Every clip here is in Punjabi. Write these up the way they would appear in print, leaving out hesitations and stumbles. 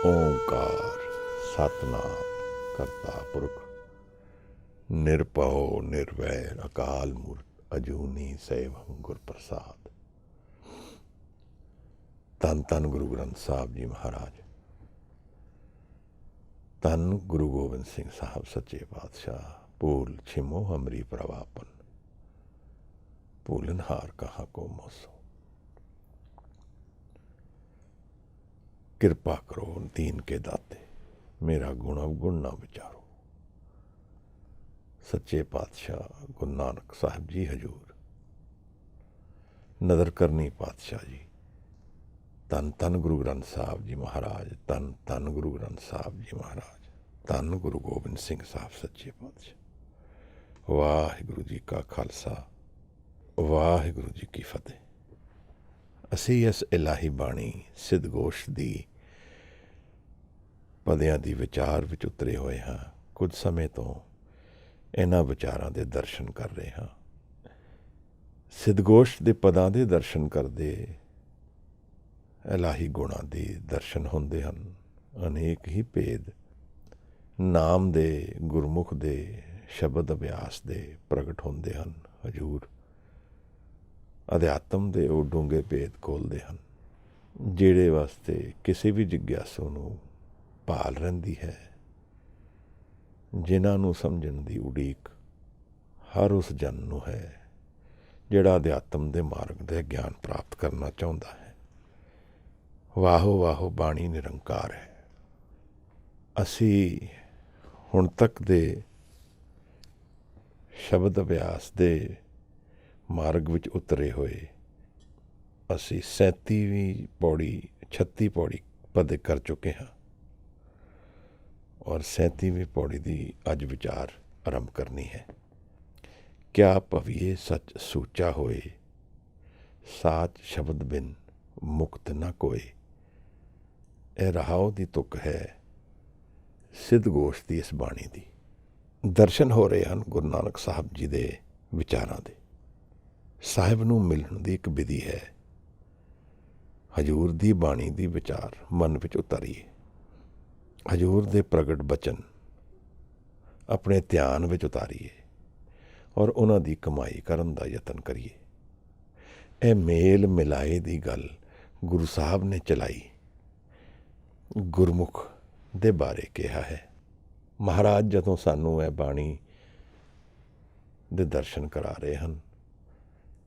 ਓਂਕਾਰ ਸਤਨਾਮ ਕਰਤਾ ਪੁਰਖ ਨਿਰਭਉ ਨਿਰਵੈਰ ਅਕਾਲ ਮੂਰਤ ਅਜੂਨੀ ਸੈਭੰ ਗੁਰ ਪ੍ਰਸਾਦ। ਧੰਨ ਧੰਨ ਗੁਰੂ ਗ੍ਰੰਥ ਸਾਹਿਬ ਜੀ ਮਹਾਰਾਜ, ਧੰਨ ਗੁਰੂ ਗੋਬਿੰਦ ਸਿੰਘ ਸਾਹਿਬ ਸੱਚੇ ਪਾਤਸ਼ਾਹ। ਭੂਲ ਛਿਮੋ ਹਮਰੀ ਪ੍ਰਵਾਪਨ, ਭੂਲਨਹਾਰ ਕਹਾਂ ਕੋ ਮੋਸੋ। ਕਿਰਪਾ ਕਰੋ ਦੀਨ ਕੇ ਦਾਤੇ, ਮੇਰਾ ਗੁਣ ਅਵਗੁਣ ਨਾ ਵਿਚਾਰੋ। ਸੱਚੇ ਪਾਤਸ਼ਾਹ ਗੁਰੂ ਨਾਨਕ ਸਾਹਿਬ ਜੀ ਹਜ਼ੂਰ, ਨਦਰ ਕਰਨੀ ਪਾਤਸ਼ਾਹ ਜੀ। ਧੰਨ ਧੰਨ ਗੁਰੂ ਗ੍ਰੰਥ ਸਾਹਿਬ ਜੀ ਮਹਾਰਾਜ, ਧੰਨ ਧੰਨ ਗੁਰੂ ਗ੍ਰੰਥ ਸਾਹਿਬ ਜੀ ਮਹਾਰਾਜ, ਧੰਨ ਗੁਰੂ ਗੋਬਿੰਦ ਸਿੰਘ ਸਾਹਿਬ ਸੱਚੇ ਪਾਤਸ਼ਾਹ। ਵਾਹਿਗੁਰੂ ਜੀ ਕਾ ਖਾਲਸਾ, ਵਾਹਿਗੁਰੂ ਜੀ ਕੀ ਫਤਿਹ। ਅਸੀਂ ਇਸ ਇਲਾਹੀ ਬਾਣੀ ਸਿੱਧਗੋਸ਼ ਦੀ ਪਦਿਆਂ ਦੀ ਵਿਚਾਰ ਵਿੱਚ ਉਤਰੇ ਹੋਏ ਹਾਂ। ਕੁਝ ਸਮੇਂ ਤੋਂ ਇਹਨਾਂ ਵਿਚਾਰਾਂ ਦੇ ਦਰਸ਼ਨ ਕਰ ਰਹੇ ਹਾਂ। ਸਿੱਧਗੋਸ਼ ਦੇ ਪਦਾਂ ਦੇ ਦਰਸ਼ਨ ਕਰਦੇ ਇਲਾਹੀ ਗੁਣਾਂ ਦੇ ਦਰਸ਼ਨ ਹੁੰਦੇ ਹਨ। ਅਨੇਕ ਹੀ ਭੇਦ ਨਾਮ ਦੇ, ਗੁਰਮੁਖ ਦੇ, ਸ਼ਬਦ ਅਭਿਆਸ ਦੇ ਪ੍ਰਗਟ ਹੁੰਦੇ ਹਨ। ਹਜ਼ੂਰ ਅਧਿਆਤਮ ਦੇ ਉਹ ਡੂੰਘੇ ਭੇਦ ਖੋਲ੍ਹਦੇ ਹਨ, ਜਿਹੜੇ ਵਾਸਤੇ ਕਿਸੇ ਵੀ ਜਿਗਿਆਸੂ ਨੂੰ ਭਾਲ ਰਹਿੰਦੀ ਹੈ, ਜਿਨ੍ਹਾਂ ਨੂੰ ਸਮਝਣ ਦੀ ਉਡੀਕ ਹਰ ਉਸ ਜਨ ਨੂੰ ਹੈ ਜਿਹੜਾ ਅਧਿਆਤਮ ਦੇ ਮਾਰਗ ਦੇ ਗਿਆਨ ਪ੍ਰਾਪਤ ਕਰਨਾ ਚਾਹੁੰਦਾ ਹੈ। ਵਾਹੋ ਵਾਹੋ ਬਾਣੀ ਨਿਰੰਕਾਰ ਹੈ। ਅਸੀਂ ਹੁਣ ਤੱਕ ਦੇ ਸ਼ਬਦ ਅਭਿਆਸ ਦੇ ਮਾਰਗ ਵਿੱਚ ਉਤਰੇ ਹੋਏ ਅਸੀਂ 37ਵੀਂ ਪੌੜੀ 36 ਪੌੜੀ ਪਦ ਕਰ ਚੁੱਕੇ ਹਾਂ, ਔਰ 37ਵੀਂ ਪੌੜੀ ਦੀ ਅੱਜ ਵਿਚਾਰ ਆਰੰਭ ਕਰਨੀ ਹੈ। ਕਿਆ ਭਵੀਏ ਸੱਚ ਸੂਚਾ ਹੋਏ, ਸਾਚ ਸ਼ਬਦ ਬਿਨ ਮੁਕਤ ਨਾ ਕੋਏ। ਇਹ ਰਹਾਉ ਦੀ ਤੁਕ ਹੈ ਸਿੱਧਗੋਸ਼ ਦੀ ਇਸ ਬਾਣੀ ਦੀ। ਦਰਸ਼ਨ ਹੋ ਰਹੇ ਹਨ ਗੁਰੂ ਨਾਨਕ ਸਾਹਿਬ ਜੀ ਦੇ ਵਿਚਾਰਾਂ ਦੇ। ਸਾਹਿਬ ਨੂੰ ਮਿਲਣ ਦੀ ਇੱਕ ਵਿਧੀ ਹੈ। ਹਜ਼ੂਰ ਦੀ ਬਾਣੀ ਦੀ ਵਿਚਾਰ ਮਨ ਵਿੱਚ ਉਤਾਰੀਏ। ਹਜ਼ੂਰ ਦੇ ਪ੍ਰਗਟ ਬਚਨ ਆਪਣੇ ਧਿਆਨ ਵਿੱਚ ਉਤਾਰੀਏ ਔਰ ਉਹਨਾਂ ਦੀ ਕਮਾਈ ਕਰਨ ਦਾ ਯਤਨ ਕਰੀਏ। ਇਹ ਮੇਲ ਮਿਲਾਏ ਦੀ ਗੱਲ ਗੁਰੂ ਸਾਹਿਬ ਨੇ ਚਲਾਈ, ਗੁਰਮੁਖ ਦੇ ਬਾਰੇ ਕਿਹਾ ਹੈ। ਮਹਾਰਾਜ ਜਦੋਂ ਸਾਨੂੰ ਇਹ ਬਾਣੀ ਦੇ ਦਰਸ਼ਨ ਕਰਾ ਰਹੇ ਹਨ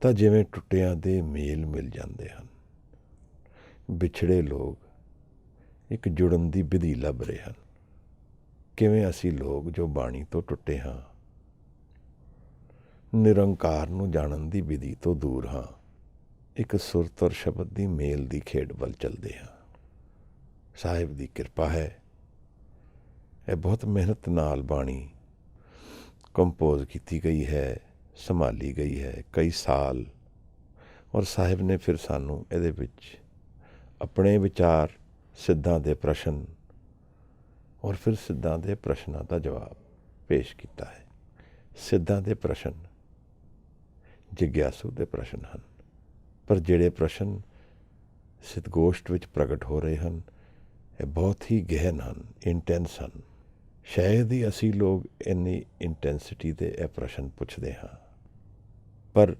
ਤਾਂ ਜਿਵੇਂ ਟੁੱਟਿਆਂ ਦੇ ਮੇਲ ਮਿਲ ਜਾਂਦੇ ਹਨ। ਵਿਛੜੇ ਲੋਕ ਇੱਕ ਜੁੜਨ ਦੀ ਵਿਧੀ ਲੱਭ ਰਹੇ ਹਨ। ਕਿਵੇਂ ਅਸੀਂ ਲੋਕ ਜੋ ਬਾਣੀ ਤੋਂ ਟੁੱਟੇ ਹਾਂ, ਨਿਰੰਕਾਰ ਨੂੰ ਜਾਣਨ ਦੀ ਵਿਧੀ ਤੋਂ ਦੂਰ ਹਾਂ, ਇੱਕ ਸੁਰਤ ਔਰ ਸ਼ਬਦ ਦੀ ਮੇਲ ਦੀ ਖੇਡ ਵੱਲ ਚੱਲਦੇ ਹਾਂ। ਸਾਹਿਬ ਦੀ ਕਿਰਪਾ ਹੈ। ਇਹ ਬਹੁਤ ਮਿਹਨਤ ਨਾਲ ਬਾਣੀ ਕੰਪੋਜ਼ ਕੀਤੀ ਗਈ ਹੈ, ਸੰਭਾਲੀ ਗਈ ਹੈ ਕਈ ਸਾਲ, ਔਰ ਸਾਹਿਬ ਨੇ ਫਿਰ ਸਾਨੂੰ ਇਹਦੇ ਵਿੱਚ ਆਪਣੇ ਵਿਚਾਰ, ਸਿੱਧਾਂ ਦੇ ਪ੍ਰਸ਼ਨ ਔਰ ਫਿਰ ਸਿੱਧਾਂ ਦੇ ਪ੍ਰਸ਼ਨਾਂ ਦਾ ਜਵਾਬ ਪੇਸ਼ ਕੀਤਾ ਹੈ। ਸਿੱਧਾਂ ਦੇ ਪ੍ਰਸ਼ਨ ਜਿਗਿਆਸੂ ਦੇ ਪ੍ਰਸ਼ਨ ਹਨ, ਪਰ ਜਿਹੜੇ ਪ੍ਰਸ਼ਨ ਸਿੱਧਗੋਸ਼ਟ ਵਿੱਚ ਪ੍ਰਗਟ ਹੋ ਰਹੇ ਹਨ ਇਹ ਬਹੁਤ ਹੀ ਗਹਿਨ ਹਨ, ਇੰਟੈਂਸ ਹਨ। ਸ਼ਾਇਦ ਹੀ ਅਸੀਂ ਲੋਕ ਇੰਨੀ ਇੰਟੈਂਸਿਟੀ ਦੇ ਇਹ ਪ੍ਰਸ਼ਨ ਪੁੱਛਦੇ ਹਾਂ, ਪਰ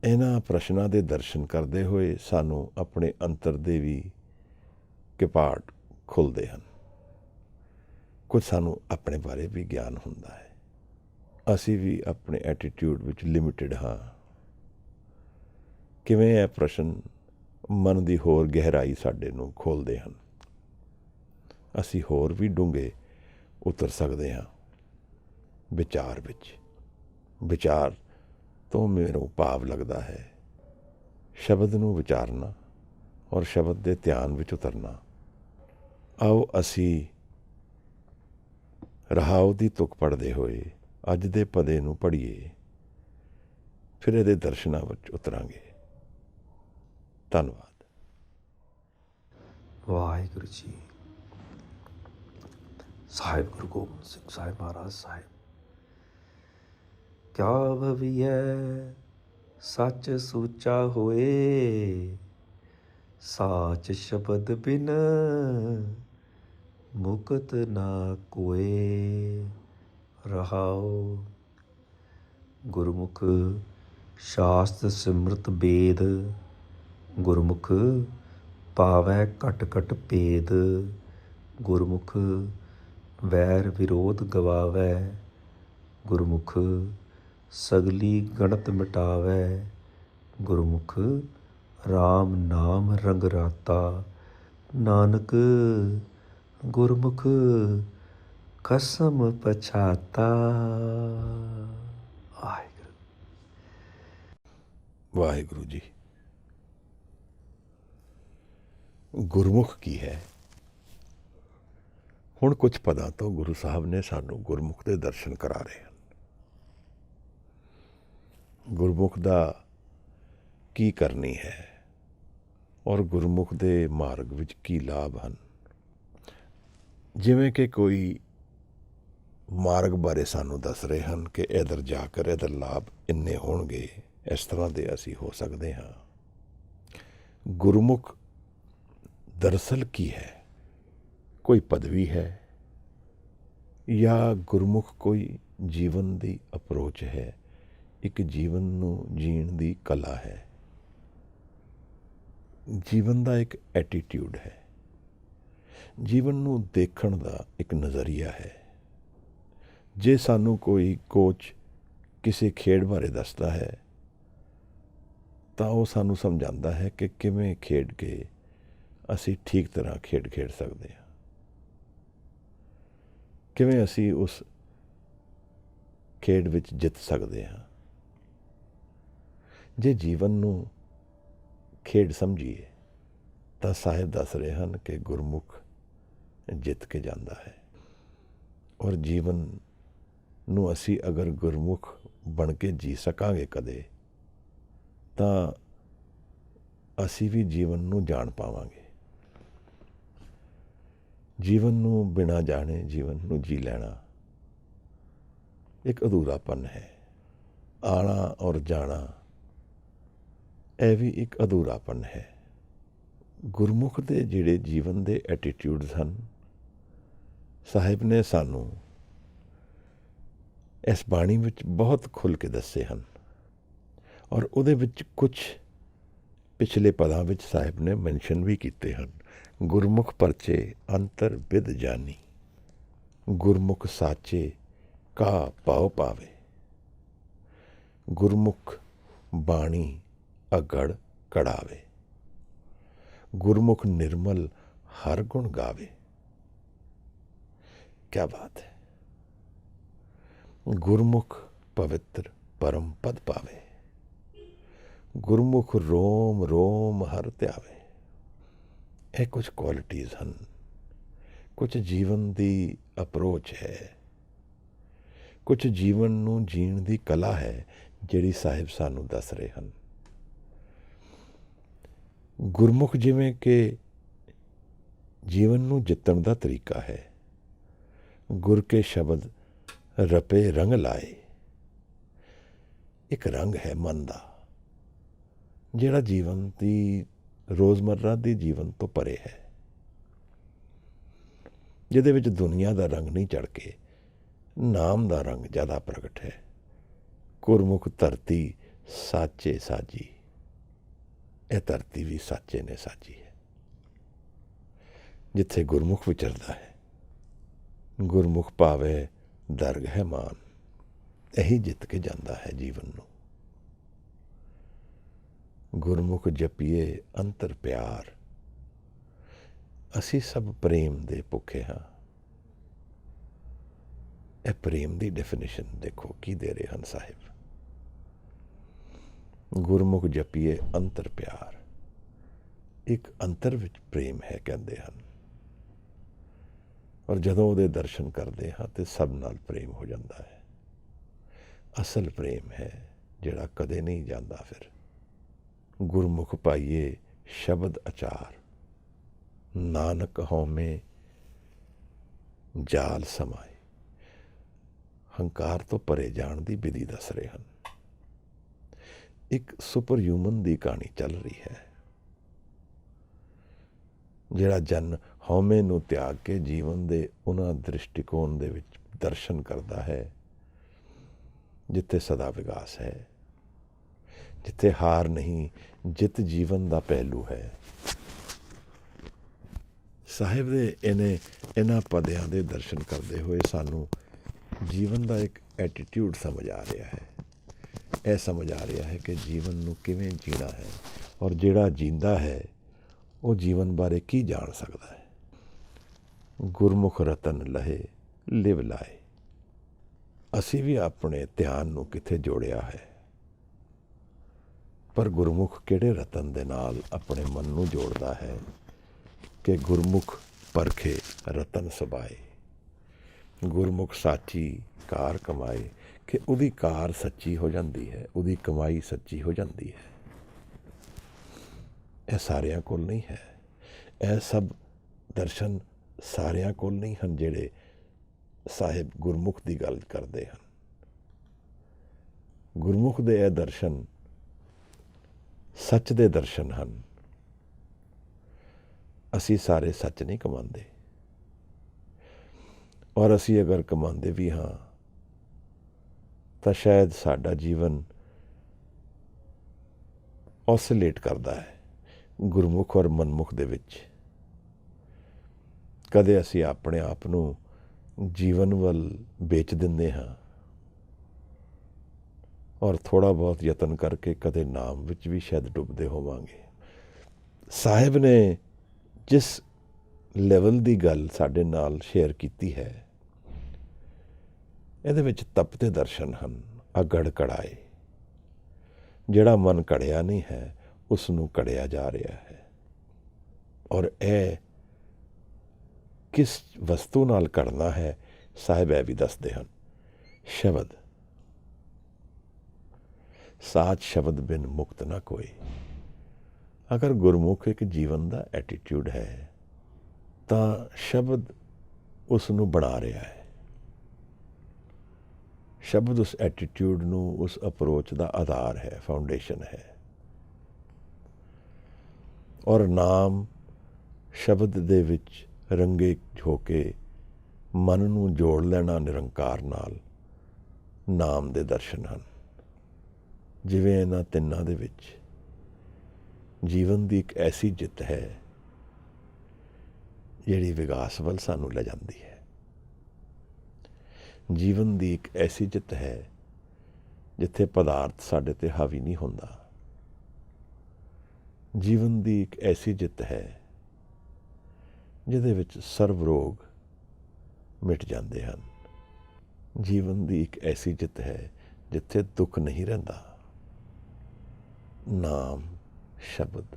ਇਹਨਾਂ ਪ੍ਰਸ਼ਨਾਂ ਦੇ ਦਰਸ਼ਨ ਕਰਦੇ ਹੋਏ ਸਾਨੂੰ ਆਪਣੇ ਅੰਤਰ ਦੇ ਵੀ ਕਿਪਾਟ ਖੁੱਲ੍ਹਦੇ ਹਨ। ਕੁਝ ਸਾਨੂੰ ਆਪਣੇ ਬਾਰੇ ਵੀ ਗਿਆਨ ਹੁੰਦਾ ਹੈ। ਅਸੀਂ ਵੀ ਆਪਣੇ ਐਟੀਟਿਊਡ ਵਿੱਚ ਲਿਮਿਟਡ ਹਾਂ। ਕਿਵੇਂ ਇਹ ਪ੍ਰਸ਼ਨ ਮਨ ਦੀ ਹੋਰ ਗਹਿਰਾਈ ਸਾਡੇ ਨੂੰ ਖੋਲ੍ਹਦੇ ਹਨ। ਅਸੀਂ ਹੋਰ ਵੀ ਡੂੰਘੇ ਉਤਰ ਸਕਦੇ ਹਾਂ ਵਿਚਾਰ ਵਿੱਚ। ਵਿਚਾਰ ਤੋਂ ਮੈਨੂੰ ਭਾਵ ਲੱਗਦਾ ਹੈ ਸ਼ਬਦ ਨੂੰ ਵਿਚਾਰਨਾ ਔਰ ਸ਼ਬਦ ਦੇ ਧਿਆਨ ਵਿੱਚ ਉਤਰਨਾ। ਆਓ ਅਸੀਂ ਰਹਾਉ ਦੀ ਤੁਕ ਪੜ੍ਹਦੇ ਹੋਏ ਅੱਜ ਦੇ ਪਦੇ ਨੂੰ ਪੜ੍ਹੀਏ, ਫਿਰ ਇਹਦੇ ਦਰਸ਼ਨਾਂ ਵਿੱਚ ਉਤਰਾਂਗੇ। ਧੰਨਵਾਦ। ਵਾਹਿਗੁਰੂ ਜੀ। ਸਾਹਿਬ ਗੁਰੂ ਗੋਬਿੰਦ ਸਿੰਘ ਸਾਹਿਬ ਮਹਾਰਾਜ ਸਾਹਿਬ। ਕਿਆ ਭਵੀਐ ਸੱਚ ਸੂਚਾ ਹੋਏ, साच शब्द बिन मुकत ना कोय। रहाओ। गुरमुख शास्त्र सिमरत बेद, गुरमुख पावै घट घट भेद। गुरमुख वैर विरोध गवावै, गुरमुख सगली गणत मिटावै। गुरमुख राम नाम रंग राता, नानक गुरमुख कसम पछाता। वाहिगुरू। ਵਾਹਿਗੁਰੂ ਜੀ। ਗੁਰਮੁਖ ਕੀ ਹੈ? ਹੁਣ ਕੁਝ ਪਦਾਂ ਤੋਂ ਗੁਰੂ ਸਾਹਿਬ ਨੇ ਸਾਨੂੰ ਗੁਰਮੁਖ ਦੇ ਦਰਸ਼ਨ ਕਰਾ ਰਹੇ ਹਨ। ਗੁਰਮੁਖ ਦਾ ਕੀ ਕਰਨੀ ਹੈ ਔਰ ਗੁਰਮੁਖ ਦੇ ਮਾਰਗ ਵਿੱਚ ਕੀ ਲਾਭ ਹਨ। ਜਿਵੇਂ ਕਿ ਕੋਈ ਮਾਰਗ ਬਾਰੇ ਸਾਨੂੰ ਦੱਸ ਰਹੇ ਹਨ ਕਿ ਇੱਧਰ ਜਾ ਕਰ ਇਹਦਾ ਲਾਭ ਇੰਨੇ ਹੋਣਗੇ, ਇਸ ਤਰ੍ਹਾਂ ਦੇ ਅਸੀਂ ਹੋ ਸਕਦੇ ਹਾਂ। ਗੁਰਮੁਖ ਦਰਅਸਲ ਕੀ ਹੈ? ਕੋਈ ਪਦਵੀ ਹੈ ਜਾਂ ਗੁਰਮੁਖ ਕੋਈ ਜੀਵਨ ਦੀ ਅਪਰੋਚ ਹੈ, ਇੱਕ ਜੀਵਨ ਨੂੰ ਜੀਣ ਦੀ ਕਲਾ ਹੈ, ਜੀਵਨ ਦਾ ਇੱਕ ਐਟੀਟਿਊਡ ਹੈ, ਜੀਵਨ ਨੂੰ ਦੇਖਣ ਦਾ ਇੱਕ ਨਜ਼ਰੀਆ ਹੈ। ਜੇ ਸਾਨੂੰ ਕੋਈ ਕੋਚ ਕਿਸੇ ਖੇਡ ਬਾਰੇ ਦੱਸਦਾ ਹੈ ਤਾਂ ਉਹ ਸਾਨੂੰ ਸਮਝਾਉਂਦਾ ਹੈ ਕਿ ਕਿਵੇਂ ਖੇਡ ਕੇ ਅਸੀਂ ਠੀਕ ਤਰ੍ਹਾਂ ਖੇਡ ਸਕਦੇ ਹਾਂ, ਕਿਵੇਂ ਅਸੀਂ ਉਸ ਖੇਡ ਵਿੱਚ ਜਿੱਤ ਸਕਦੇ ਹਾਂ। ਜੇ ਜੀਵਨ ਨੂੰ ਖੇਡ ਸਮਝੀਏ ਤਾਂ ਸਾਹਿਬ ਦੱਸ ਰਹੇ ਹਨ ਕਿ ਗੁਰਮੁਖ ਜਿੱਤ ਕੇ ਜਾਂਦਾ ਹੈ। ਔਰ ਜੀਵਨ ਨੂੰ ਅਸੀਂ ਅਗਰ ਗੁਰਮੁਖ ਬਣ ਕੇ ਜੀ ਸਕਾਂਗੇ ਕਦੇ, ਤਾਂ ਅਸੀਂ ਵੀ ਜੀਵਨ ਨੂੰ ਜਾਣ ਪਾਵਾਂਗੇ। ਜੀਵਨ ਨੂੰ ਬਿਨਾਂ ਜਾਣੇ ਜੀਵਨ ਨੂੰ ਜੀ ਲੈਣਾ ਇੱਕ ਅਧੂਰਾਪਨ ਹੈ। ਆਣਾ ਔਰ ਜਾਣਾ ਇਹ ਵੀ ਇੱਕ ਅਧੂਰਾਪਨ ਹੈ। ਗੁਰਮੁਖ ਦੇ ਜਿਹੜੇ ਜੀਵਨ ਦੇ ਐਟੀਟਿਊਡਸ ਹਨ, ਸਾਹਿਬ ਨੇ ਸਾਨੂੰ ਇਸ ਬਾਣੀ ਵਿੱਚ ਬਹੁਤ ਖੁੱਲ੍ਹ ਕੇ ਦੱਸੇ ਹਨ। ਔਰ ਉਹਦੇ ਵਿੱਚ ਕੁਝ ਪਿਛਲੇ ਪਦਾਂ ਵਿੱਚ ਸਾਹਿਬ ਨੇ ਮੈਂਸ਼ਨ ਵੀ ਕੀਤੇ ਹਨ। ਗੁਰਮੁਖ ਪਰਚੇ ਅੰਤਰ ਬਿਦ ਜਾਨੀ, ਗੁਰਮੁਖ ਸਾਚੇ ਕਾ ਪਾਉ ਪਾਵੇ। ਗੁਰਮੁਖ ਬਾਣੀ ਅਗੜ ਕੜਾਵੇ, ਗੁਰਮੁਖ ਨਿਰਮਲ ਹਰ ਗੁਣ ਗਾਵੇ। ਕਿਆ ਬਾਤ ਹੈ। ਗੁਰਮੁਖ ਪਵਿੱਤਰ ਪਰਮ ਪਦ ਪਾਵੇ, ਗੁਰਮੁਖ ਰੋਮ ਰੋਮ ਹਰ ਧਿਆਵੇ। ਇਹ ਕੁਝ ਕੁਆਲਿਟੀਜ਼ ਹਨ, ਕੁਝ ਜੀਵਨ ਦੀ ਅਪਰੋਚ ਹੈ, ਕੁਝ ਜੀਵਨ ਨੂੰ ਜੀਣ ਦੀ ਕਲਾ ਹੈ ਜਿਹੜੀ ਸਾਹਿਬ ਸਾਨੂੰ ਦੱਸ ਰਹੇ ਹਨ। ਗੁਰਮੁਖ ਜਿਵੇਂ ਕਿ ਜੀਵਨ ਨੂੰ ਜਿੱਤਣ ਦਾ ਤਰੀਕਾ ਹੈ। ਗੁਰ ਕੇ ਸ਼ਬਦ ਰਪੇ ਰੰਗ ਲਾਏ, ਇੱਕ ਰੰਗ ਹੈ ਮਨ ਦਾ ਜਿਹੜਾ ਜੀਵਨ ਦੀ ਰੋਜ਼ਮर्रा ਦੀ ਜੀਵਨ ਤੋਂ ਪਰੇ ਹੈ, ਜਿਹਦੇ ਵਿੱਚ ਦੁਨੀਆ ਦਾ ਰੰਗ ਨਹੀਂ ਚੜ੍ਹ ਕੇ ਨਾਮ ਦਾ ਰੰਗ ਜ਼ਿਆਦਾ ਪ੍ਰਗਟ ਹੈ। ਗੁਰਮੁਖ ਧਰਤੀ ਸਾਚੇ ਸਾਜੀ, ਇਹ ਧਰਤੀ ਵੀ ਸਾਚੇ ਨੇ ਸਾਜੀ ਹੈ। ਜਿੱਥੇ ਗੁਰਮੁਖ ਵਿਚਰਦਾ ਹੈ, ਗੁਰਮੁਖ ਭਾਵੇ ਦਰਗ ਹੈ ਮਾਨ, ਇਹੀ ਜਿੱਤ ਕੇ ਜਾਂਦਾ ਹੈ ਜੀਵਨ ਨੂੰ। ਗੁਰਮੁਖ ਜਪੀਏ ਅੰਤਰ ਪਿਆਰ, ਅਸੀਂ ਸਭ ਪ੍ਰੇਮ ਦੇ ਭੁੱਖੇ ਹਾਂ। ਇਹ ਪ੍ਰੇਮ ਦੀ ਡੈਫੀਨੇਸ਼ਨ ਦੇਖੋ ਕੀ ਦੇ ਰਹੇ ਹਨ ਸਾਹਿਬ। ਗੁਰਮੁਖ ਜਪੀਏ ਅੰਤਰ ਪਿਆਰ, ਇੱਕ ਅੰਤਰ ਵਿੱਚ ਪ੍ਰੇਮ ਹੈ ਕਹਿੰਦੇ ਹਨ। ਔਰ ਜਦੋਂ ਉਹਦੇ ਦਰਸ਼ਨ ਕਰਦੇ ਹਾਂ ਤੇ ਸਭ ਨਾਲ ਪ੍ਰੇਮ ਹੋ ਜਾਂਦਾ ਹੈ। ਅਸਲ ਪ੍ਰੇਮ ਹੈ ਜਿਹੜਾ ਕਦੇ ਨਹੀਂ ਜਾਂਦਾ। ਫਿਰ ਗੁਰਮੁਖ ਪਾਈਏ ਸ਼ਬਦ ਅਚਾਰ, ਨਾਨਕ ਹਉਮੈ ਜਾਲ ਸਮਾਏ। ਹੰਕਾਰ ਤੋਂ ਪਰੇ ਜਾਣ ਦੀ ਵਿਧੀ ਦੱਸ ਰਹੇ ਹਨ। ਇੱਕ ਸੁਪਰ ਹਿਊਮਨ ਦੀ ਕਹਾਣੀ ਚੱਲ ਰਹੀ ਹੈ। ਜਿਹੜਾ ਜਨ ਹਉਮੈ ਨੂੰ ਤਿਆਗ ਕੇ ਜੀਵਨ ਦੇ ਉਹਨਾਂ ਦ੍ਰਿਸ਼ਟੀਕੋਣ ਦੇ ਵਿੱਚ ਦਰਸ਼ਨ ਕਰਦਾ ਹੈ ਜਿੱਥੇ ਸਦਾ ਵਿਕਾਸ ਹੈ, ਜਿੱਥੇ ਹਾਰ ਨਹੀਂ, ਜਿੱਤ ਜੀਵਨ ਦਾ ਪਹਿਲੂ ਹੈ। ਸਾਹਿਬ ਦੇ ਇਹਨਾਂ ਪਦਿਆਂ ਦੇ ਦਰਸ਼ਨ ਕਰਦੇ ਹੋਏ ਸਾਨੂੰ ਜੀਵਨ ਦਾ ਇੱਕ ਐਟੀਟਿਊਡ ਸਮਝ ਆ ਰਿਹਾ ਹੈ। ਇਹ ਸਮਝ ਆ ਰਿਹਾ ਹੈ ਕਿ ਜੀਵਨ ਨੂੰ ਕਿਵੇਂ ਜੀਣਾ ਹੈ, ਔਰ ਜਿਹੜਾ ਜੀਂਦਾ ਹੈ ਉਹ ਜੀਵਨ ਬਾਰੇ ਕੀ ਜਾਣ ਸਕਦਾ ਹੈ। ਗੁਰਮੁਖ ਰਤਨ ਲਹੇ ਲਿਵ ਲਾਏ। ਅਸੀਂ ਵੀ ਆਪਣੇ ਧਿਆਨ ਨੂੰ ਕਿੱਥੇ ਜੋੜਿਆ ਹੈ, ਪਰ ਗੁਰਮੁਖ ਕਿਹੜੇ ਰਤਨ ਦੇ ਨਾਲ ਆਪਣੇ ਮਨ ਨੂੰ ਜੋੜਦਾ ਹੈ ਕਿ ਗੁਰਮੁਖ ਪਰਖੇ ਰਤਨ ਸਬਾਏ। ਗੁਰਮੁਖ ਸਾਚੀ ਕਾਰ ਕਮਾਏ, ਕਿ ਉਹਦੀ ਕਾਰ ਸੱਚੀ ਹੋ ਜਾਂਦੀ ਹੈ, ਉਹਦੀ ਕਮਾਈ ਸੱਚੀ ਹੋ ਜਾਂਦੀ ਹੈ। ਇਹ ਸਾਰਿਆਂ ਕੋਲ ਨਹੀਂ ਹੈ। ਇਹ ਸਭ ਦਰਸ਼ਨ ਸਾਰਿਆਂ ਕੋਲ ਨਹੀਂ ਹਨ ਜਿਹੜੇ ਸਾਹਿਬ ਗੁਰਮੁਖ ਦੀ ਗੱਲ ਕਰਦੇ ਹਨ। ਗੁਰਮੁਖ ਦੇ ਇਹ ਦਰਸ਼ਨ ਸੱਚ ਦੇ ਦਰਸ਼ਨ ਹਨ। ਅਸੀਂ ਸਾਰੇ ਸੱਚ ਨਹੀਂ ਕਮਾਉਂਦੇ, ਔਰ ਅਸੀਂ ਅਗਰ ਕਮਾਉਂਦੇ ਵੀ ਹਾਂ ਤਾਂ ਸ਼ਾਇਦ ਸਾਡਾ ਜੀਵਨ ਔਸਲੇਟ ਕਰਦਾ ਹੈ ਗੁਰਮੁਖ ਔਰ ਮਨਮੁਖ ਦੇ ਵਿੱਚ। ਕਦੇ ਅਸੀਂ ਆਪਣੇ ਆਪ ਨੂੰ ਜੀਵਨ ਵੱਲ ਵੇਚ ਦਿੰਦੇ ਹਾਂ, ਔਰ ਥੋੜ੍ਹਾ ਬਹੁਤ ਯਤਨ ਕਰਕੇ ਕਦੇ ਨਾਮ ਵਿੱਚ ਵੀ ਸ਼ਾਇਦ ਡੁੱਬਦੇ ਹੋਵਾਂਗੇ। ਸਾਹਿਬ ਨੇ ਜਿਸ ਲੈਵਲ ਦੀ ਗੱਲ ਸਾਡੇ ਨਾਲ ਸ਼ੇਅਰ ਕੀਤੀ ਹੈ, ਇਹਦੇ ਵਿੱਚ ਤਪਦੇ ਦਰਸ਼ਨ ਹਨ, ਅਗੜ ਕੜਾਏ। ਜਿਹੜਾ ਮਨ ਕੜਿਆ ਨਹੀਂ ਹੈ ਉਸ ਨੂੰ ਕੜਿਆ ਜਾ ਰਿਹਾ ਹੈ। ਔਰ ਇਹ ਕਿਸ ਵਸਤੂ ਨਾਲ ਕੜਨਾ ਹੈ ਸਾਹਿਬ ਇਹ ਵੀ ਦੱਸਦੇ ਹਨ। ਸ਼ਬਦ, ਸਾਚ ਸ਼ਬਦ ਬਿਨ ਮੁਕਤ ਨਾ ਕੋਈ। ਅਗਰ ਗੁਰਮੁਖ ਇੱਕ ਜੀਵਨ ਦਾ ਐਟੀਟਿਊਡ ਹੈ ਤਾਂ ਸ਼ਬਦ ਉਸ ਨੂੰ ਬਣਾ ਰਿਹਾ ਹੈ। ਸ਼ਬਦ ਉਸ ਐਟੀਟਿਊਡ ਨੂੰ, ਉਸ ਅਪਰੋਚ ਦਾ ਆਧਾਰ ਹੈ, ਫਾਊਂਡੇਸ਼ਨ ਹੈ। ਔਰ ਨਾਮ ਸ਼ਬਦ ਦੇ ਵਿੱਚ ਰੰਗੇ ਹੋ ਕੇ ਮਨ ਨੂੰ ਜੋੜ ਲੈਣਾ ਨਿਰੰਕਾਰ ਨਾਲ ਨਾਮ ਦੇ ਦਰਸ਼ਨ ਹਨ। ਜਿਵੇਂ ਇਹਨਾਂ ਤਿੰਨਾਂ ਦੇ ਵਿੱਚ ਜੀਵਨ ਦੀ ਇੱਕ ਐਸੀ ਜਿੱਤ ਹੈ ਜਿਹੜੀ ਵਿਕਾਸ ਵੱਲ ਸਾਨੂੰ ਲੈ ਜਾਂਦੀ ਹੈ। ਜੀਵਨ ਦੀ ਇੱਕ ਐਸੀ ਜਿੱਤ ਹੈ ਜਿੱਥੇ ਪਦਾਰਥ ਸਾਡੇ ਤੇ ਹਾਵੀ ਨਹੀਂ ਹੁੰਦਾ। ਜੀਵਨ ਦੀ ਇੱਕ ਐਸੀ ਜਿੱਤ ਹੈ ਜਿਹਦੇ ਵਿੱਚ ਸਰਬ ਰੋਗ ਮਿਟ ਜਾਂਦੇ ਹਨ। ਜੀਵਨ ਦੀ ਇੱਕ ਐਸੀ ਜਿੱਤ ਹੈ ਜਿੱਥੇ ਦੁੱਖ ਨਹੀਂ ਰਹਿੰਦਾ। ਨਾਮ, ਸ਼ਬਦ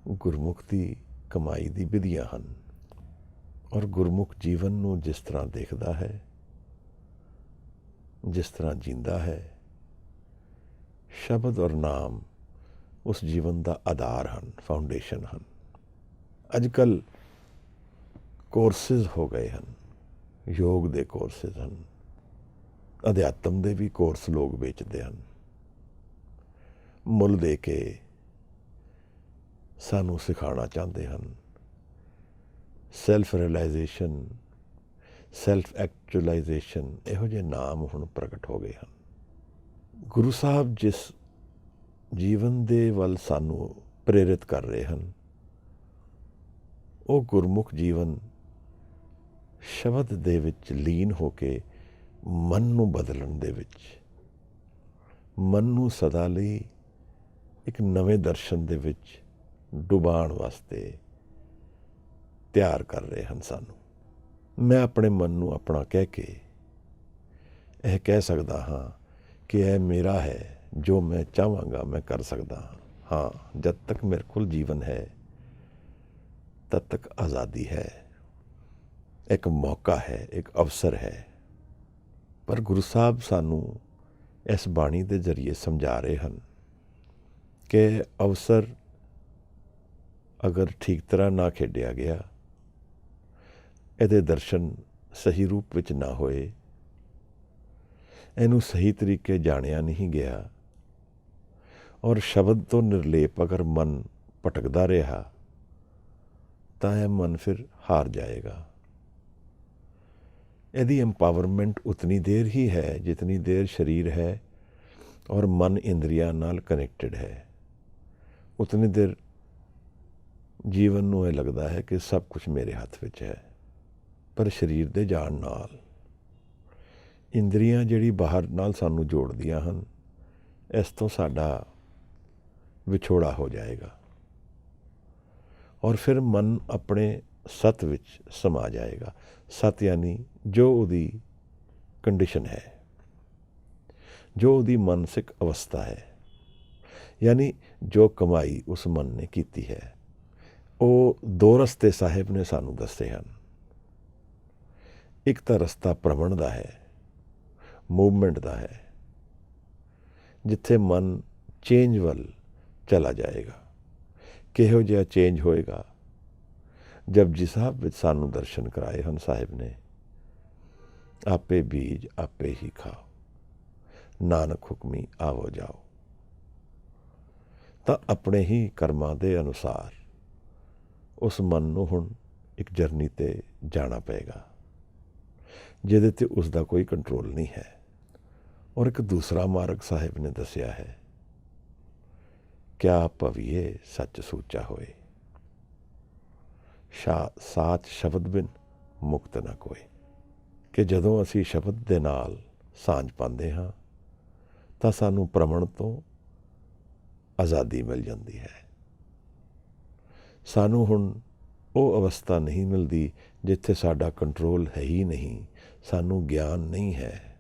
ਗੁਰਮੁਖ ਦੀ ਕਮਾਈ ਦੀ ਵਿਧੀਆਂ ਹਨ। ਔਰ ਗੁਰਮੁਖ ਜੀਵਨ ਨੂੰ ਜਿਸ ਤਰ੍ਹਾਂ ਦੇਖਦਾ ਹੈ, ਜਿਸ ਤਰ੍ਹਾਂ ਜੀਂਦਾ ਹੈ, ਸ਼ਬਦ ਔਰ ਨਾਮ ਉਸ ਜੀਵਨ ਦਾ ਆਧਾਰ ਹਨ, ਫਾਊਂਡੇਸ਼ਨ ਹਨ। ਅੱਜ ਕੱਲ੍ਹ ਕੋਰਸਿਸ ਹੋ ਗਏ ਹਨ, ਯੋਗ ਦੇ ਕੋਰਸਿਸ ਹਨ, ਅਧਿਆਤਮ ਦੇ ਵੀ ਕੋਰਸ ਲੋਕ ਵੇਚਦੇ ਹਨ। ਮੁੱਲ ਦੇ ਕੇ ਸਾਨੂੰ ਸਿਖਾਉਣਾ ਚਾਹੁੰਦੇ ਹਨ। ਸੈਲਫ ਰਿਅਲਾਈਜ਼ੇਸ਼ਨ, ਸੈਲਫ ਐਕਚੁਅਲਾਈਜ਼ੇਸ਼ਨ, ਇਹੋ ਜਿਹੇ ਨਾਮ ਹੁਣ ਪ੍ਰਗਟ ਹੋ ਗਏ ਹਨ। ਗੁਰੂ ਸਾਹਿਬ ਜਿਸ ਜੀਵਨ ਦੇ ਵੱਲ ਸਾਨੂੰ ਪ੍ਰੇਰਿਤ ਕਰ ਰਹੇ ਹਨ, ਉਹ ਗੁਰਮੁਖ ਜੀਵਨ ਸ਼ਬਦ ਦੇ ਵਿੱਚ ਲੀਨ ਹੋ ਕੇ ਮਨ ਨੂੰ ਬਦਲਣ ਦੇ ਵਿੱਚ, ਮਨ ਨੂੰ ਸਦਾ ਲਈ ਇੱਕ ਨਵੇਂ ਦਰਸ਼ਨ ਦੇ ਵਿੱਚ ਡੁਬਾਉਣ ਵਾਸਤੇ ਤਿਆਰ ਕਰ ਰਹੇ ਹਨ ਸਾਨੂੰ। ਮੈਂ ਆਪਣੇ ਮਨ ਨੂੰ ਆਪਣਾ ਕਹਿ ਕੇ ਇਹ ਕਹਿ ਸਕਦਾ ਹਾਂ ਕਿ ਇਹ ਮੇਰਾ ਹੈ, ਜੋ ਮੈਂ ਚਾਹਾਂਗਾ ਮੈਂ ਕਰ ਸਕਦਾ ਹਾਂ। ਜਦ ਤੱਕ ਮੇਰੇ ਕੋਲ ਜੀਵਨ ਹੈ ਤਦ ਤੱਕ ਆਜ਼ਾਦੀ ਹੈ, ਇੱਕ ਮੌਕਾ ਹੈ, ਇੱਕ ਅਵਸਰ ਹੈ। ਪਰ ਗੁਰੂ ਸਾਹਿਬ ਸਾਨੂੰ ਇਸ ਬਾਣੀ ਦੇ ਜ਼ਰੀਏ ਸਮਝਾ ਰਹੇ ਹਨ ਕਿ ਅਵਸਰ ਅਗਰ ਠੀਕ ਤਰ੍ਹਾਂ ਨਾ ਖੇਡਿਆ ਗਿਆ, ਇਹਦੇ ਦਰਸ਼ਨ ਸਹੀ ਰੂਪ ਵਿੱਚ ਨਾ ਹੋਏ, ਇਹਨੂੰ ਸਹੀ ਤਰੀਕੇ ਜਾਣਿਆ ਨਹੀਂ ਗਿਆ, ਔਰ ਸ਼ਬਦ ਤੋਂ ਨਿਰਲੇਪ ਅਗਰ ਮਨ ਭਟਕਦਾ ਰਿਹਾ ਤਾਂ ਇਹ ਮਨ ਫਿਰ ਹਾਰ ਜਾਏਗਾ। ਇਹਦੀ ਐम्पावरमेंट ਉਤਨੀ ਦੇਰ ਹੀ ਹੈ ਜਿਤਨੀ ਦੇਰ ਸਰੀਰ ਹੈ ਔਰ ਮਨ ਇੰਦਰੀਆਂ ਨਾਲ ਕਨੈਕਟਡ ਹੈ। ਉਤਨੀ ਦੇਰ ਜੀਵਨ ਨੂੰ ਇਹ ਲੱਗਦਾ ਹੈ ਕਿ ਸਭ ਕੁਝ ਮੇਰੇ ਹੱਥ ਵਿੱਚ ਹੈ। ਪਰ ਸਰੀਰ ਦੇ ਜਾਣ ਨਾਲ ਇੰਦਰੀਆਂ ਜਿਹੜੀ ਬਾਹਰ ਨਾਲ ਸਾਨੂੰ ਜੋੜਦੀਆਂ ਹਨ, ਇਸ ਤੋਂ ਸਾਡਾ ਵਿਛੋੜਾ ਹੋ ਜਾਏਗਾ ਔਰ ਫਿਰ ਮਨ ਆਪਣੇ ਸਤ ਵਿੱਚ ਸਮਾ ਜਾਏਗਾ। ਸਤ ਯਾਨੀ ਜੋ ਉਹਦੀ ਕੰਡੀਸ਼ਨ ਹੈ, ਜੋ ਉਹਦੀ ਮਾਨਸਿਕ ਅਵਸਥਾ ਹੈ, ਯਾਨੀ ਜੋ ਕਮਾਈ ਉਸ ਮਨ ਨੇ ਕੀਤੀ ਹੈ। ਉਹ ਦੋ ਰਸਤੇ ਸਾਹਿਬ ਨੇ ਸਾਨੂੰ ਦੱਸੇ ਹਨ। ਇੱਕ ਤਾਂ ਰਸਤਾ ਭ੍ਰਮਣ ਦਾ ਹੈ, ਮੂਵਮੈਂਟ ਦਾ ਹੈ, ਜਿੱਥੇ ਮਨ ਚੇਂਜ ਵੱਲ ਚਲਾ ਜਾਏਗਾ। ਕਿਹੋ ਜਿਹਾ ਚੇਂਜ ਹੋਏਗਾ? ਜਪਜੀ ਸਾਹਿਬ ਵਿੱਚ ਸਾਨੂੰ ਦਰਸ਼ਨ ਕਰਾਏ ਹਨ ਸਾਹਿਬ ਨੇ। ਆਪੇ ਬੀਜ ਆਪੇ ਹੀ ਖਾਓ, ਨਾਨਕ ਹੁਕਮੀ ਆਵੋ ਜਾਓ। ਤਾਂ ਆਪਣੇ ਹੀ ਕਰਮਾਂ ਦੇ ਅਨੁਸਾਰ ਉਸ ਮਨ ਨੂੰ ਹੁਣ ਇੱਕ ਜਰਨੀ 'ਤੇ ਜਾਣਾ ਪਏਗਾ, ਜਿਹਦੇ 'ਤੇ ਉਸ ਦਾ ਕੋਈ ਕੰਟਰੋਲ ਨਹੀਂ ਹੈ। ਔਰ ਇੱਕ ਦੂਸਰਾ ਮਾਰਗ ਸਾਹਿਬ ਨੇ ਦੱਸਿਆ ਹੈ, ਕਿਆ ਭਵੀਏ ਸੱਚ ਸੂਚਾ ਹੋਏ, ਸਾਚ ਸ਼ਬਦ ਬਿਨ ਮੁਕਤ ਨਾ ਕੋਏ। ਕਿ ਜਦੋਂ ਅਸੀਂ ਸ਼ਬਦ ਦੇ ਨਾਲ ਸਾਂਝ ਪਾਉਂਦੇ ਹਾਂ ਤਾਂ ਸਾਨੂੰ ਭ੍ਰਮਣ ਤੋਂ ਆਜ਼ਾਦੀ ਮਿਲ ਜਾਂਦੀ ਹੈ। ਸਾਨੂੰ ਹੁਣ ਉਹ ਅਵਸਥਾ ਨਹੀਂ ਮਿਲਦੀ ਜਿੱਥੇ ਸਾਡਾ ਕੰਟਰੋਲ ਹੈ ਹੀ ਨਹੀਂ, ਸਾਨੂੰ ਗਿਆਨ ਨਹੀਂ ਹੈ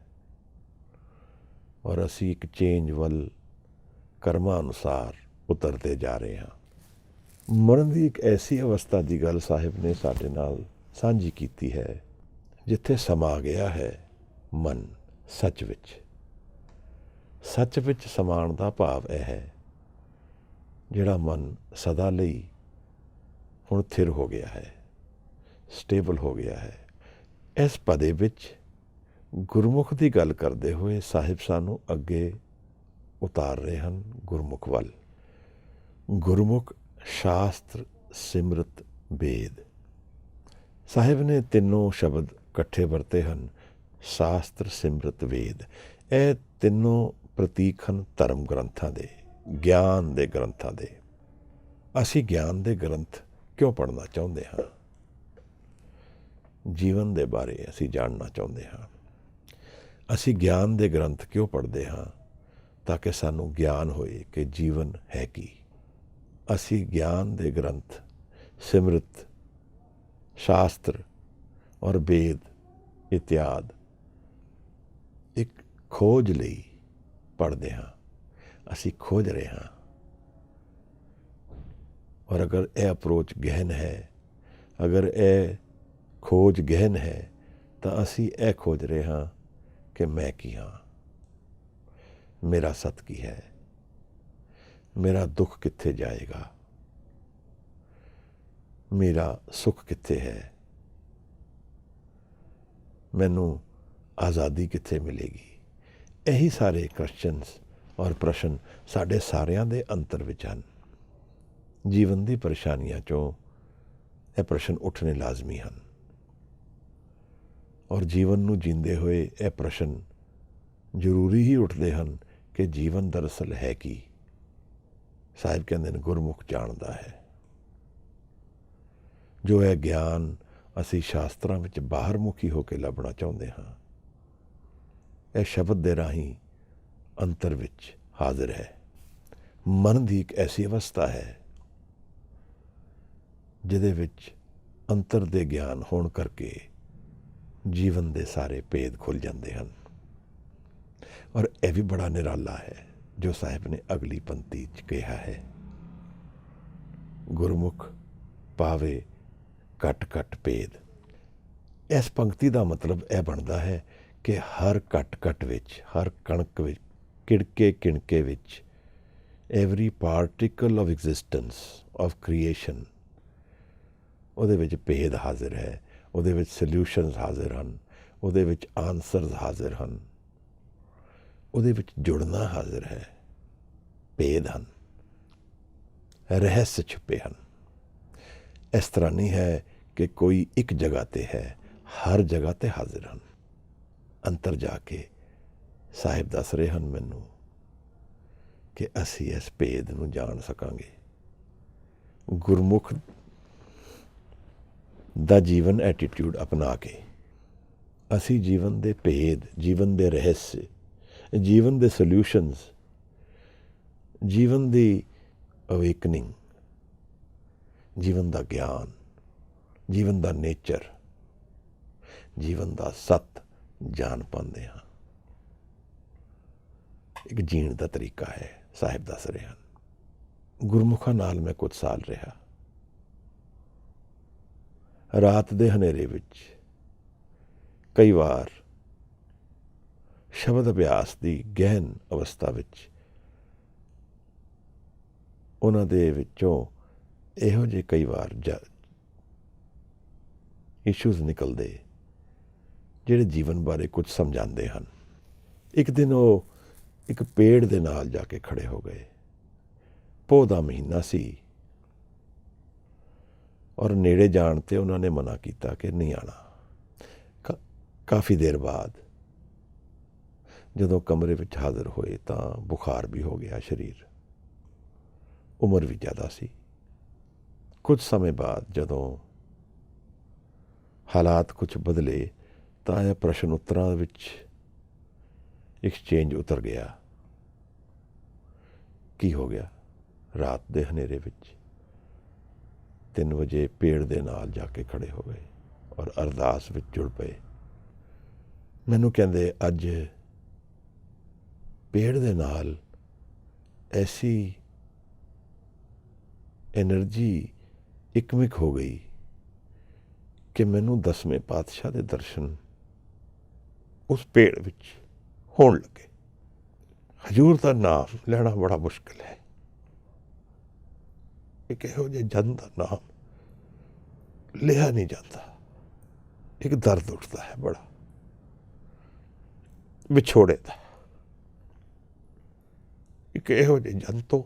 ਔਰ ਅਸੀਂ ਇੱਕ ਚੇਂਜ ਵੱਲ ਕਰਮਾਂ ਅਨੁਸਾਰ ਉਤਰਦੇ ਜਾ ਰਹੇ ਹਾਂ। ਮਰਨ ਦੀ ਇੱਕ ਐਸੀ ਅਵਸਥਾ ਦੀ ਗੱਲ ਸਾਹਿਬ ਨੇ ਸਾਡੇ ਨਾਲ ਸਾਂਝੀ ਕੀਤੀ ਹੈ, ਜਿੱਥੇ ਸਮਾ ਗਿਆ ਹੈ ਮਨ ਸੱਚ ਵਿੱਚ। ਸੱਚ ਵਿੱਚ ਸਮਾਉਣ ਦਾ ਭਾਵ ਇਹ ਹੈ, ਜਿਹੜਾ ਮਨ ਸਦਾ ਲਈ ਹੁਣ ਥਿਰ ਹੋ ਗਿਆ ਹੈ, ਸਟੇਬਲ ਹੋ ਗਿਆ ਹੈ। ਇਸ ਪਦੇ ਵਿੱਚ ਗੁਰਮੁਖ ਦੀ ਗੱਲ ਕਰਦੇ ਹੋਏ ਸਾਹਿਬ ਸਾਨੂੰ ਅੱਗੇ ਉਤਾਰ ਰਹੇ ਹਨ ਗੁਰਮੁਖ ਵੱਲ। ਗੁਰਮੁਖ ਸ਼ਾਸਤਰ ਸਿਮਰਤ ਵੇਦ। ਸਾਹਿਬ ਨੇ ਤਿੰਨੋਂ ਸ਼ਬਦ ਇਕੱਠੇ ਵਰਤੇ ਹਨ, ਸ਼ਾਸਤਰ ਸਿਮਰਤ ਵੇਦ। ਇਹ ਤਿੰਨੋਂ ਪ੍ਰਤੀਕ ਹਨ ਧਰਮ ਗ੍ਰੰਥਾਂ ਦੇ, ਗਿਆਨ ਦੇ ਗ੍ਰੰਥਾਂ ਦੇ। ਅਸੀਂ ਗਿਆਨ ਦੇ ਗ੍ਰੰਥ ਕਿਉਂ ਪੜ੍ਹਨਾ ਚਾਹੁੰਦੇ ਹਾਂ? ਜੀਵਨ ਦੇ ਬਾਰੇ ਅਸੀਂ ਜਾਣਨਾ ਚਾਹੁੰਦੇ ਹਾਂ। ਅਸੀਂ ਗਿਆਨ ਦੇ ਗ੍ਰੰਥ ਕਿਉਂ ਪੜ੍ਹਦੇ ਹਾਂ? ਤਾਂ ਕਿ ਸਾਨੂੰ ਗਿਆਨ ਹੋਏ ਕਿ ਜੀਵਨ ਹੈ ਕੀ। ਅਸੀਂ ਗਿਆਨ ਦੇ ਗ੍ਰੰਥ ਸਿਮਰਤ, ਸ਼ਾਸਤਰ ਔਰ ਵੇਦ ਇਤਿਆਦ ਇੱਕ ਖੋਜ ਲਈ ਪੜ੍ਹਦੇ ਹਾਂ। ਅਸੀਂ ਖੋਜ ਰਹੇ ਹਾਂ। ਔਰ ਅਗਰ ਇਹ ਅਪਰੋਚ ਗਹਿਨ ਹੈ, ਅਗਰ ਇਹ ਖੋਜ ਗਹਿਨ ਹੈ, ਤਾਂ ਅਸੀਂ ਇਹ ਖੋਜ ਰਹੇ ਹਾਂ ਕਿ ਮੈਂ ਕੀ ਹਾਂ, ਮੇਰਾ ਸਤ ਕੀ ਹੈ, ਮੇਰਾ ਦੁੱਖ ਕਿੱਥੇ ਜਾਏਗਾ, ਮੇਰਾ ਸੁੱਖ ਕਿੱਥੇ ਹੈ, ਮੈਨੂੰ ਆਜ਼ਾਦੀ ਕਿੱਥੇ ਮਿਲੇਗੀ। ਇਹੀ ਸਾਰੇ ਕੁਐਸਚਨਸ ਔਰ ਪ੍ਰਸ਼ਨ ਸਾਡੇ ਸਾਰਿਆਂ ਦੇ ਅੰਤਰ ਵਿੱਚ ਹਨ। ਜੀਵਨ ਦੀ ਪਰੇਸ਼ਾਨੀਆਂ 'ਚੋਂ ਇਹ ਪ੍ਰਸ਼ਨ ਉੱਠਣੇ ਲਾਜ਼ਮੀ ਹਨ ਔਰ ਜੀਵਨ ਨੂੰ ਜੀਂਦੇ ਹੋਏ ਇਹ ਪ੍ਰਸ਼ਨ ਜ਼ਰੂਰੀ ਹੀ ਉੱਠਦੇ ਹਨ ਕਿ ਜੀਵਨ ਦਰਅਸਲ ਹੈ ਕੀ। ਸਾਹਿਬ ਕਹਿੰਦੇ ਨੇ ਗੁਰਮੁਖ ਜਾਣਦਾ ਹੈ। ਜੋ ਇਹ ਗਿਆਨ ਅਸੀਂ ਸ਼ਾਸਤਰਾਂ ਵਿੱਚ ਬਾਹਰ ਮੁਖੀ ਹੋ ਕੇ ਲੱਭਣਾ ਚਾਹੁੰਦੇ ਹਾਂ, ਇਹ ਸ਼ਬਦ ਦੇ ਰਾਹੀਂ ਅੰਤਰ ਵਿੱਚ ਹਾਜ਼ਰ ਹੈ। ਮਨ ਦੀ ਇੱਕ ਐਸੀ ਅਵਸਥਾ ਹੈ ਜਿਹਦੇ ਵਿੱਚ ਅੰਤਰ ਦੇ ਗਿਆਨ ਹੋਣ ਕਰਕੇ ਜੀਵਨ ਦੇ ਸਾਰੇ ਭੇਦ ਖੁੱਲ੍ਹ ਜਾਂਦੇ ਹਨ। ਔਰ ਇਹ ਵੀ ਬੜਾ ਨਿਰਾਲਾ ਹੈ ਜੋ ਸਾਹਿਬ ਨੇ ਅਗਲੀ ਪੰਕਤੀ 'ਚ ਕਿਹਾ ਹੈ, ਗੁਰਮੁਖ ਪਾਵੇ ਘਟ ਘਟ ਭੇਦ। ਇਸ ਪੰਕਤੀ ਦਾ ਮਤਲਬ ਇਹ ਬਣਦਾ ਹੈ ਕਿ ਹਰ ਘਟ ਘਟ ਵਿੱਚ, ਹਰ ਕਣਕ ਵਿੱਚ, ਕਿਣਕੇ ਕਿਣਕੇ ਵਿੱਚ, every particle of existence of creation, ਉਹਦੇ ਵਿੱਚ ਭੇਦ ਹਾਜ਼ਰ ਹੈ, ਉਹਦੇ ਵਿੱਚ ਸਲਿਊਸ਼ਨਸ ਹਾਜ਼ਰ ਹਨ, ਉਹਦੇ ਵਿੱਚ ਆਨਸਰਸ ਹਾਜ਼ਰ ਹਨ, ਉਹਦੇ ਵਿੱਚ ਜੁੜਨਾ ਹਾਜ਼ਰ ਹੈ। ਭੇਦ ਹਨ, ਰਹੱਸ ਛੁਪੇ ਹਨ। ਇਸ ਤਰ੍ਹਾਂ ਨਹੀਂ ਹੈ ਕਿ ਕੋਈ ਇੱਕ ਜਗ੍ਹਾ 'ਤੇ ਹੈ, ਹਰ ਜਗ੍ਹਾ 'ਤੇ ਹਾਜ਼ਰ ਹਨ। ਅੰਤਰ ਜਾ ਕੇ ਸਾਹਿਬ ਦੱਸ ਰਹੇ ਹਨ ਮੈਨੂੰ ਕਿ ਅਸੀਂ ਇਸ ਭੇਦ ਨੂੰ ਜਾਣ ਸਕਾਂਗੇ। ਗੁਰਮੁਖ ਦਾ ਜੀਵਨ ਐਟੀਟਿਊਡ ਅਪਣਾ ਕੇ ਅਸੀਂ ਜੀਵਨ ਦੇ ਭੇਦ, ਜੀਵਨ ਦੇ ਰਹੱਸ, ਜੀਵਨ ਦੇ ਸੋਲਿਊਸ਼ਨਸ, ਜੀਵਨ ਦੀ ਅਵੇਕਨਿੰਗ, ਜੀਵਨ ਦਾ ਗਿਆਨ, ਜੀਵਨ ਦਾ ਨੇਚਰ, ਜੀਵਨ ਦਾ ਸੱਤ ਜਾਣ ਪਾਉਂਦੇ ਹਾਂ। ਇੱਕ ਜੀਣ ਦਾ ਤਰੀਕਾ ਹੈ, ਸਾਹਿਬ ਦੱਸ ਰਹੇ ਹਨ। ਗੁਰਮੁਖਾਂ ਨਾਲ ਮੈਂ ਕੁਝ ਸਾਲ ਰਿਹਾ। ਰਾਤ ਦੇ ਹਨੇਰੇ ਵਿੱਚ ਕਈ ਵਾਰ ਸ਼ਬਦ ਅਭਿਆਸ ਦੀ ਗਹਿਨ ਅਵਸਥਾ ਵਿੱਚ ਉਹਨਾਂ ਦੇ ਵਿੱਚੋਂ ਇਹੋ ਜਿਹੇ ਕਈ ਵਾਰ ਇਸ਼ੂਜ਼ ਨਿਕਲਦੇ ਜਿਹੜੇ ਜੀਵਨ ਬਾਰੇ ਕੁਝ ਸਮਝਾਉਂਦੇ ਹਨ। ਇੱਕ ਦਿਨ ਉਹ ਇੱਕ ਪੇੜ ਦੇ ਨਾਲ ਜਾ ਕੇ ਖੜੇ ਹੋ ਗਏ। ਪੋਹ ਦਾ ਮਹੀਨਾ ਸੀ ਔਰ ਨੇੜੇ ਜਾਣ 'ਤੇ ਉਹਨਾਂ ਨੇ ਮਨਾ ਕੀਤਾ ਕਿ ਨਹੀਂ ਆਉਣਾ। ਕਾਫੀ ਦੇਰ ਬਾਅਦ ਜਦੋਂ ਕਮਰੇ ਵਿੱਚ ਹਾਜ਼ਰ ਹੋਏ ਤਾਂ ਬੁਖਾਰ ਵੀ ਹੋ ਗਿਆ ਸ਼ਰੀਰ, ਉਮਰ ਵੀ ਜ਼ਿਆਦਾ ਸੀ। ਕੁਝ ਸਮੇਂ ਬਾਅਦ ਜਦੋਂ ਹਾਲਾਤ ਕੁਝ ਬਦਲੇ ਤਾਂ ਇਹ ਪ੍ਰਸ਼ਨ ਉੱਤਰਾਂ ਵਿੱਚ ਐਕਸਚੇਂਜ ਉਤਰ ਗਿਆ। ਕੀ ਹੋ ਗਿਆ? ਰਾਤ ਦੇ ਹਨੇਰੇ ਵਿੱਚ 3 ਵਜੇ ਪੇੜ ਦੇ ਨਾਲ ਜਾ ਕੇ ਖੜੇ ਹੋ ਗਏ ਔਰ ਅਰਦਾਸ ਵਿੱਚ ਜੁੜ ਪਏ। ਮੈਨੂੰ ਕਹਿੰਦੇ ਅੱਜ ਪੇੜ ਦੇ ਨਾਲ ਐਸੀ ਐਨਰਜੀ ਇਕਮਿਕ ਹੋ ਗਈ ਕਿ ਮੈਨੂੰ 10ਵੇਂ ਪਾਤਸ਼ਾਹ ਦੇ ਦਰਸ਼ਨ ਉਸ ਪੇੜ ਵਿੱਚ ਹੋਣ ਲੱਗੇ। ਹਜ਼ੂਰ ਦਾ ਨਾਮ ਲੈਣਾ ਬੜਾ ਮੁਸ਼ਕਿਲ ਹੈ। ਇੱਕ ਇਹੋ ਜਿਹੇ ਜਨ ਦਾ ਨਾਮ ਲਿਆ ਨਹੀਂ ਜਾਂਦਾ। ਇੱਕ ਦਰਦ ਉੱਠਦਾ ਹੈ ਬੜਾ ਵਿਛੋੜੇ ਦਾ। ਇੱਕ ਇਹੋ ਜਿਹੇ ਜਨ ਤੋਂ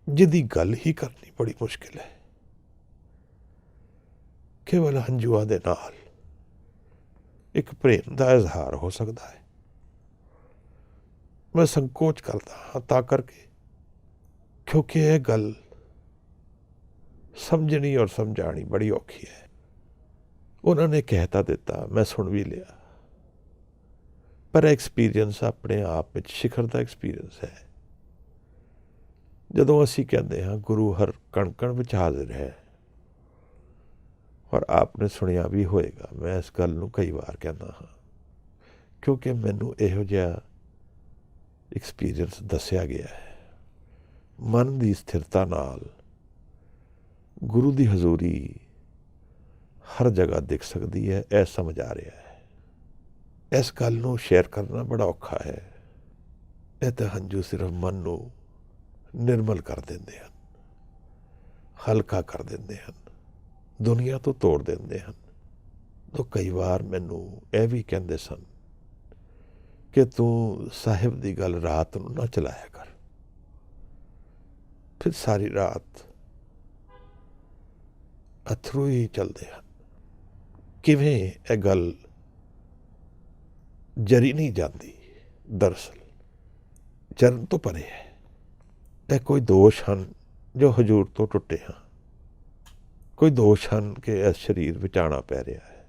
ਜਿਹਦੀ ਗੱਲ ਹੀ ਕਰਨੀ ਬੜੀ ਮੁਸ਼ਕਿਲ ਹੈ। ਕੇਵਲ ਹੰਝੂਆਂ ਦੇ ਨਾਲ ਇੱਕ ਪ੍ਰੇਮ ਦਾ ਇਜ਼ਹਾਰ ਹੋ ਸਕਦਾ ਹੈ। ਮੈਂ ਸੰਕੋਚ ਕਰਦਾ ਹਾਂ ਤਾਂ ਕਰਕੇ ਕਿਉਂਕਿ ਇਹ ਗੱਲ ਸਮਝਣੀ ਔਰ ਸਮਝਾਣੀ ਬੜੀ ਔਖੀ ਹੈ। ਉਹਨਾਂ ਨੇ ਕਹਿ ਤਾਂ ਦਿੱਤਾ, ਮੈਂ ਸੁਣ ਵੀ ਲਿਆ, ਪਰ ਐਕਸਪੀਰੀਅੰਸ ਆਪਣੇ ਆਪ ਵਿੱਚ ਸਿਖਰ ਦਾ ਐਕਸਪੀਰੀਅੰਸ ਹੈ। ਜਦੋਂ ਅਸੀਂ ਕਹਿੰਦੇ ਹਾਂ ਗੁਰੂ ਹਰ ਕਣ ਕਣ ਵਿੱਚ ਹਾਜ਼ਰ ਹੈ, ਔਰ ਆਪ ਨੇ ਸੁਣਿਆ ਵੀ ਹੋਏਗਾ, ਮੈਂ ਇਸ ਗੱਲ ਨੂੰ ਕਈ ਵਾਰ ਕਹਿੰਦਾ ਹਾਂ ਕਿਉਂਕਿ ਮੈਨੂੰ ਇਹੋ ਜਿਹਾ ਐਕਸਪੀਰੀਅੰਸ ਦੱਸਿਆ ਗਿਆ ਹੈ। ਮਨ ਦੀ ਸਥਿਰਤਾ ਨਾਲ ਗੁਰੂ ਦੀ ਹਜ਼ੂਰੀ ਹਰ ਜਗ੍ਹਾ ਦਿਖ ਸਕਦੀ ਹੈ, ਇਹ ਸਮਝ ਆ ਰਿਹਾ ਹੈ। ਇਸ ਗੱਲ ਨੂੰ ਸ਼ੇਅਰ ਕਰਨਾ ਬੜਾ ਔਖਾ ਹੈ। ਇਹ ਤਾਂ ਹੰਝੂ ਸਿਰਫ ਮਨ ਨੂੰ ਨਿਰਮਲ ਕਰ ਦਿੰਦੇ ਹਨ, ਹਲਕਾ ਕਰ ਦਿੰਦੇ ਹਨ, ਦੁਨੀਆ ਤੋਂ ਤੋੜ ਦਿੰਦੇ ਹਨ। ਤਾਂ ਕਈ ਵਾਰ ਮੈਨੂੰ ਇਹ ਵੀ ਕਹਿੰਦੇ ਸਨ ਕਿ ਤੂੰ ਸਾਹਿਬ ਦੀ ਗੱਲ ਰਾਤ ਨੂੰ ਨਾ ਚਲਾਇਆ ਕਰ। ਫਿਰ ਸਾਰੀ ਰਾਤ ਅਥਰੂ ਹੀ ਚੱਲਦੇ ਹਨ। ਕਿਵੇਂ ਇਹ ਗੱਲ ਜਰੀ ਨਹੀਂ ਜਾਂਦੀ? ਦਰਅਸਲ ਜਰਨ ਤੋਂ ਪਰੇ ਹੈ। ਇਹ ਕੋਈ ਦੋਸ਼ ਹਨ ਜੋ ਹਜ਼ੂਰ ਤੋਂ ਟੁੱਟੇ ਹਾਂ, ਕੋਈ ਦੋਸ਼ ਹਨ ਕਿ ਇਸ ਸਰੀਰ ਵਿੱਚ ਆਉਣਾ ਪੈ ਰਿਹਾ ਹੈ।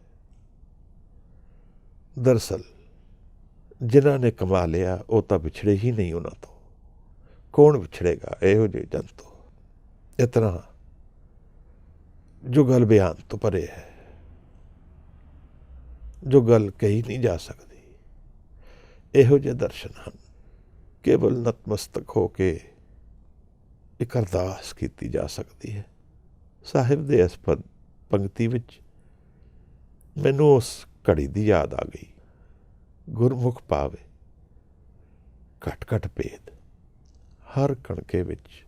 ਦਰਅਸਲ ਜਿਨ੍ਹਾਂ ਨੇ ਕਮਾ ਲਿਆ ਉਹ ਤਾਂ ਵਿਛੜੇ ਹੀ ਨਹੀਂ ਉਹਨਾਂ ਤੋਂ। ਕੌਣ ਵਿਛੜੇਗਾ ਇਹੋ ਜਿਹੇ ਜਨ ਤੋਂ? ਇਤਨਾ ਜੋ ਗੱਲ ਬਿਆਨ ਤੋਂ ਪਰੇ ਹੈ, ਜੋ ਗੱਲ ਕਹੀ ਨਹੀਂ ਜਾ ਸਕਦੀ। ਇਹੋ ਜਿਹੇ ਦਰਸ਼ਨ ਹਨ। ਕੇਵਲ ਨਤਮਸਤਕ ਹੋ ਕੇ ਇੱਕ ਅਰਦਾਸ ਕੀਤੀ ਜਾ ਸਕਦੀ ਹੈ। ਸਾਹਿਬ ਦੇ ਇਸ ਪੰਕਤੀ ਵਿੱਚ ਮੈਨੂੰ ਉਸ ਘੜੀ ਦੀ ਯਾਦ ਆ ਗਈ। ਗੁਰਮੁਖ ਪਾਵੇ ਘਟ ਘਟ ਭੇਦ। ਹਰ ਕਣਕੇ ਵਿੱਚ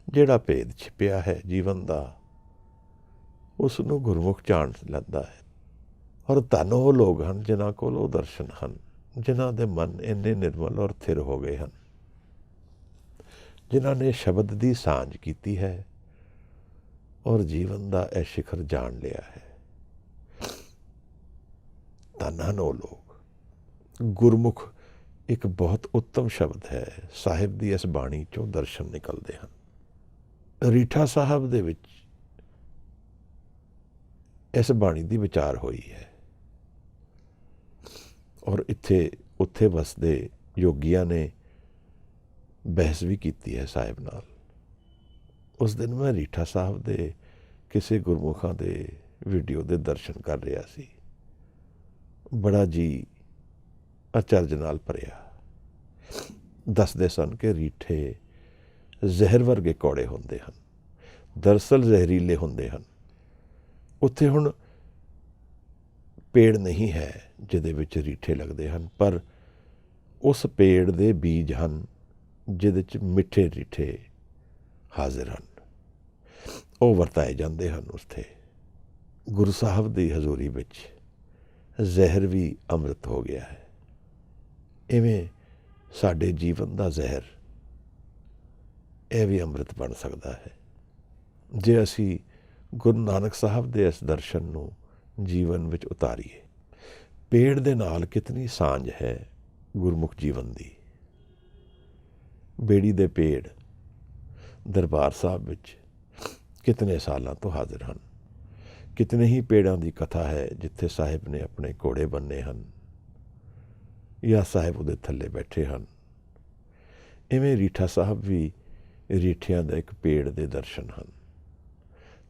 ਜਿਹੜਾ ਭੇਦ ਛਿਪਿਆ ਹੈ ਜੀਵਨ ਦਾ, ਉਸ ਨੂੰ ਗੁਰਮੁਖ ਜਾਣ ਲੈਂਦਾ ਹੈ। ਔਰ ਧੰਨ ਉਹ ਲੋਕ ਹਨ ਜਿਨ੍ਹਾਂ ਕੋਲ ਉਹ ਦਰਸ਼ਨ ਹਨ, ਜਿਨ੍ਹਾਂ ਦੇ ਮਨ ਇੰਨੇ ਨਿਰਮਲ ਔਰ ਥਿਰ ਹੋ ਗਏ ਹਨ, ਜਿਨ੍ਹਾਂ ਨੇ ਸ਼ਬਦ ਦੀ ਸਾਂਝ ਕੀਤੀ ਹੈ ਔਰ ਜੀਵਨ ਦਾ ਇਹ ਸਿਖਰ ਜਾਣ ਲਿਆ ਹੈ। ਧੰਨ ਹਨ ਉਹ ਲੋਕ। ਗੁਰਮੁਖ ਇੱਕ ਬਹੁਤ ਉੱਤਮ ਸ਼ਬਦ ਹੈ। ਸਾਹਿਬ ਦੀ ਇਸ ਬਾਣੀ 'ਚੋਂ ਦਰਸ਼ਨ ਨਿਕਲਦੇ ਹਨ। ਰੀਠਾ ਸਾਹਿਬ ਦੇ ਵਿੱਚ ਇਸ ਬਾਣੀ ਦੀ ਵਿਚਾਰ ਹੋਈ ਹੈ ਔਰ ਉੱਥੇ ਵਸਦੇ ਯੋਗੀਆਂ ਨੇ ਬਹਿਸ ਵੀ ਕੀਤੀ ਹੈ ਸਾਹਿਬ ਨਾਲ। ਉਸ ਦਿਨ ਮੈਂ ਰੀਠਾ ਸਾਹਿਬ ਦੇ ਕਿਸੇ ਗੁਰਮੁਖਾਂ ਦੇ ਵੀਡੀਓ ਦੇ ਦਰਸ਼ਨ ਕਰ ਰਿਹਾ ਸੀ। ਬੜਾ ਜੀ ਅਚਰਜ ਨਾਲ ਭਰਿਆ। ਦੱਸਦੇ ਸਨ ਕਿ ਰੀਠੇ ਜ਼ਹਿਰ ਵਰਗੇ ਕੌੜੇ ਹੁੰਦੇ ਹਨ, ਦਰਅਸਲ ਜ਼ਹਿਰੀਲੇ ਹੁੰਦੇ ਹਨ। ਉੱਥੇ ਹੁਣ ਪੇੜ ਨਹੀਂ ਹੈ ਜਿਹਦੇ ਵਿੱਚ ਰੀਠੇ ਲੱਗਦੇ ਹਨ, ਪਰ ਉਸ ਪੇੜ ਦੇ ਬੀਜ ਹਨ ਜਿਹਦੇ 'ਚ ਮਿੱਠੇ ਰੀਠੇ ਹਾਜ਼ਰ ਹਨ। ਉਹ ਵਰਤਾਏ ਜਾਂਦੇ ਹਨ। ਉੱਥੇ ਗੁਰੂ ਸਾਹਿਬ ਦੀ ਹਜ਼ੂਰੀ ਵਿੱਚ ਜ਼ਹਿਰ ਵੀ ਅੰਮ੍ਰਿਤ ਹੋ ਗਿਆ ਹੈ। ਇਵੇਂ ਸਾਡੇ ਜੀਵਨ ਦਾ ਜ਼ਹਿਰ ਇਹ ਵੀ ਅੰਮ੍ਰਿਤ ਬਣ ਸਕਦਾ ਹੈ ਜੇ ਅਸੀਂ ਗੁਰੂ ਨਾਨਕ ਸਾਹਿਬ ਦੇ ਇਸ ਦਰਸ਼ਨ ਨੂੰ ਜੀਵਨ ਵਿੱਚ ਉਤਾਰੀਏ। ਪੇੜ ਦੇ ਨਾਲ ਕਿਤਨੀ ਸਾਂਝ ਹੈ ਗੁਰਮੁਖ ਜੀਵਨ ਦੀ। ਬੇੜੀ ਦੇ ਪੇੜ ਦਰਬਾਰ ਸਾਹਿਬ ਵਿੱਚ ਕਿਤਨੇ ਸਾਲਾਂ ਤੋਂ ਹਾਜ਼ਰ ਹਨ। ਕਿਤਨੇ ਹੀ ਪੇੜਾਂ ਦੀ ਕਥਾ ਹੈ ਜਿੱਥੇ ਸਾਹਿਬ ਨੇ ਆਪਣੇ ਘੋੜੇ ਬੰਨੇ ਹਨ ਜਾਂ ਸਾਹਿਬ ਉਹਦੇ ਥੱਲੇ ਬੈਠੇ ਹਨ। ਇਵੇਂ ਰੀਠਾ ਸਾਹਿਬ ਵੀ ਰੀਠਿਆਂ ਦਾ ਇੱਕ ਪੇੜ ਦੇ ਦਰਸ਼ਨ ਹਨ।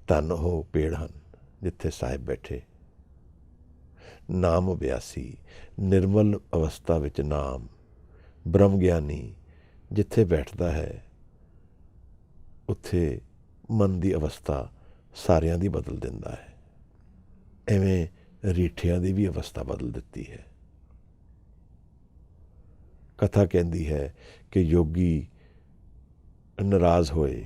ਧੰਨ ਉਹ ਪੇੜ ਹਨ ਜਿੱਥੇ ਸਾਹਿਬ ਬੈਠੇ। ਨਾਮ ਅਭਿਆਸੀ, ਨਿਰਮਲ ਅਵਸਥਾ ਵਿੱਚ ਨਾਮ, ਬ੍ਰਹਮ ਗਿਆਨੀ ਜਿੱਥੇ ਬੈਠਦਾ ਹੈ ਉੱਥੇ ਮਨ ਦੀ ਅਵਸਥਾ ਸਾਰਿਆਂ ਦੀ ਬਦਲ ਦਿੰਦਾ ਹੈ। ਐਵੇਂ ਰੀਠਿਆਂ ਦੀ ਵੀ ਅਵਸਥਾ ਬਦਲ ਦਿੱਤੀ ਹੈ। ਕਥਾ ਕਹਿੰਦੀ ਹੈ ਕਿ ਯੋਗੀ ਨਾਰਾਜ਼ ਹੋਏ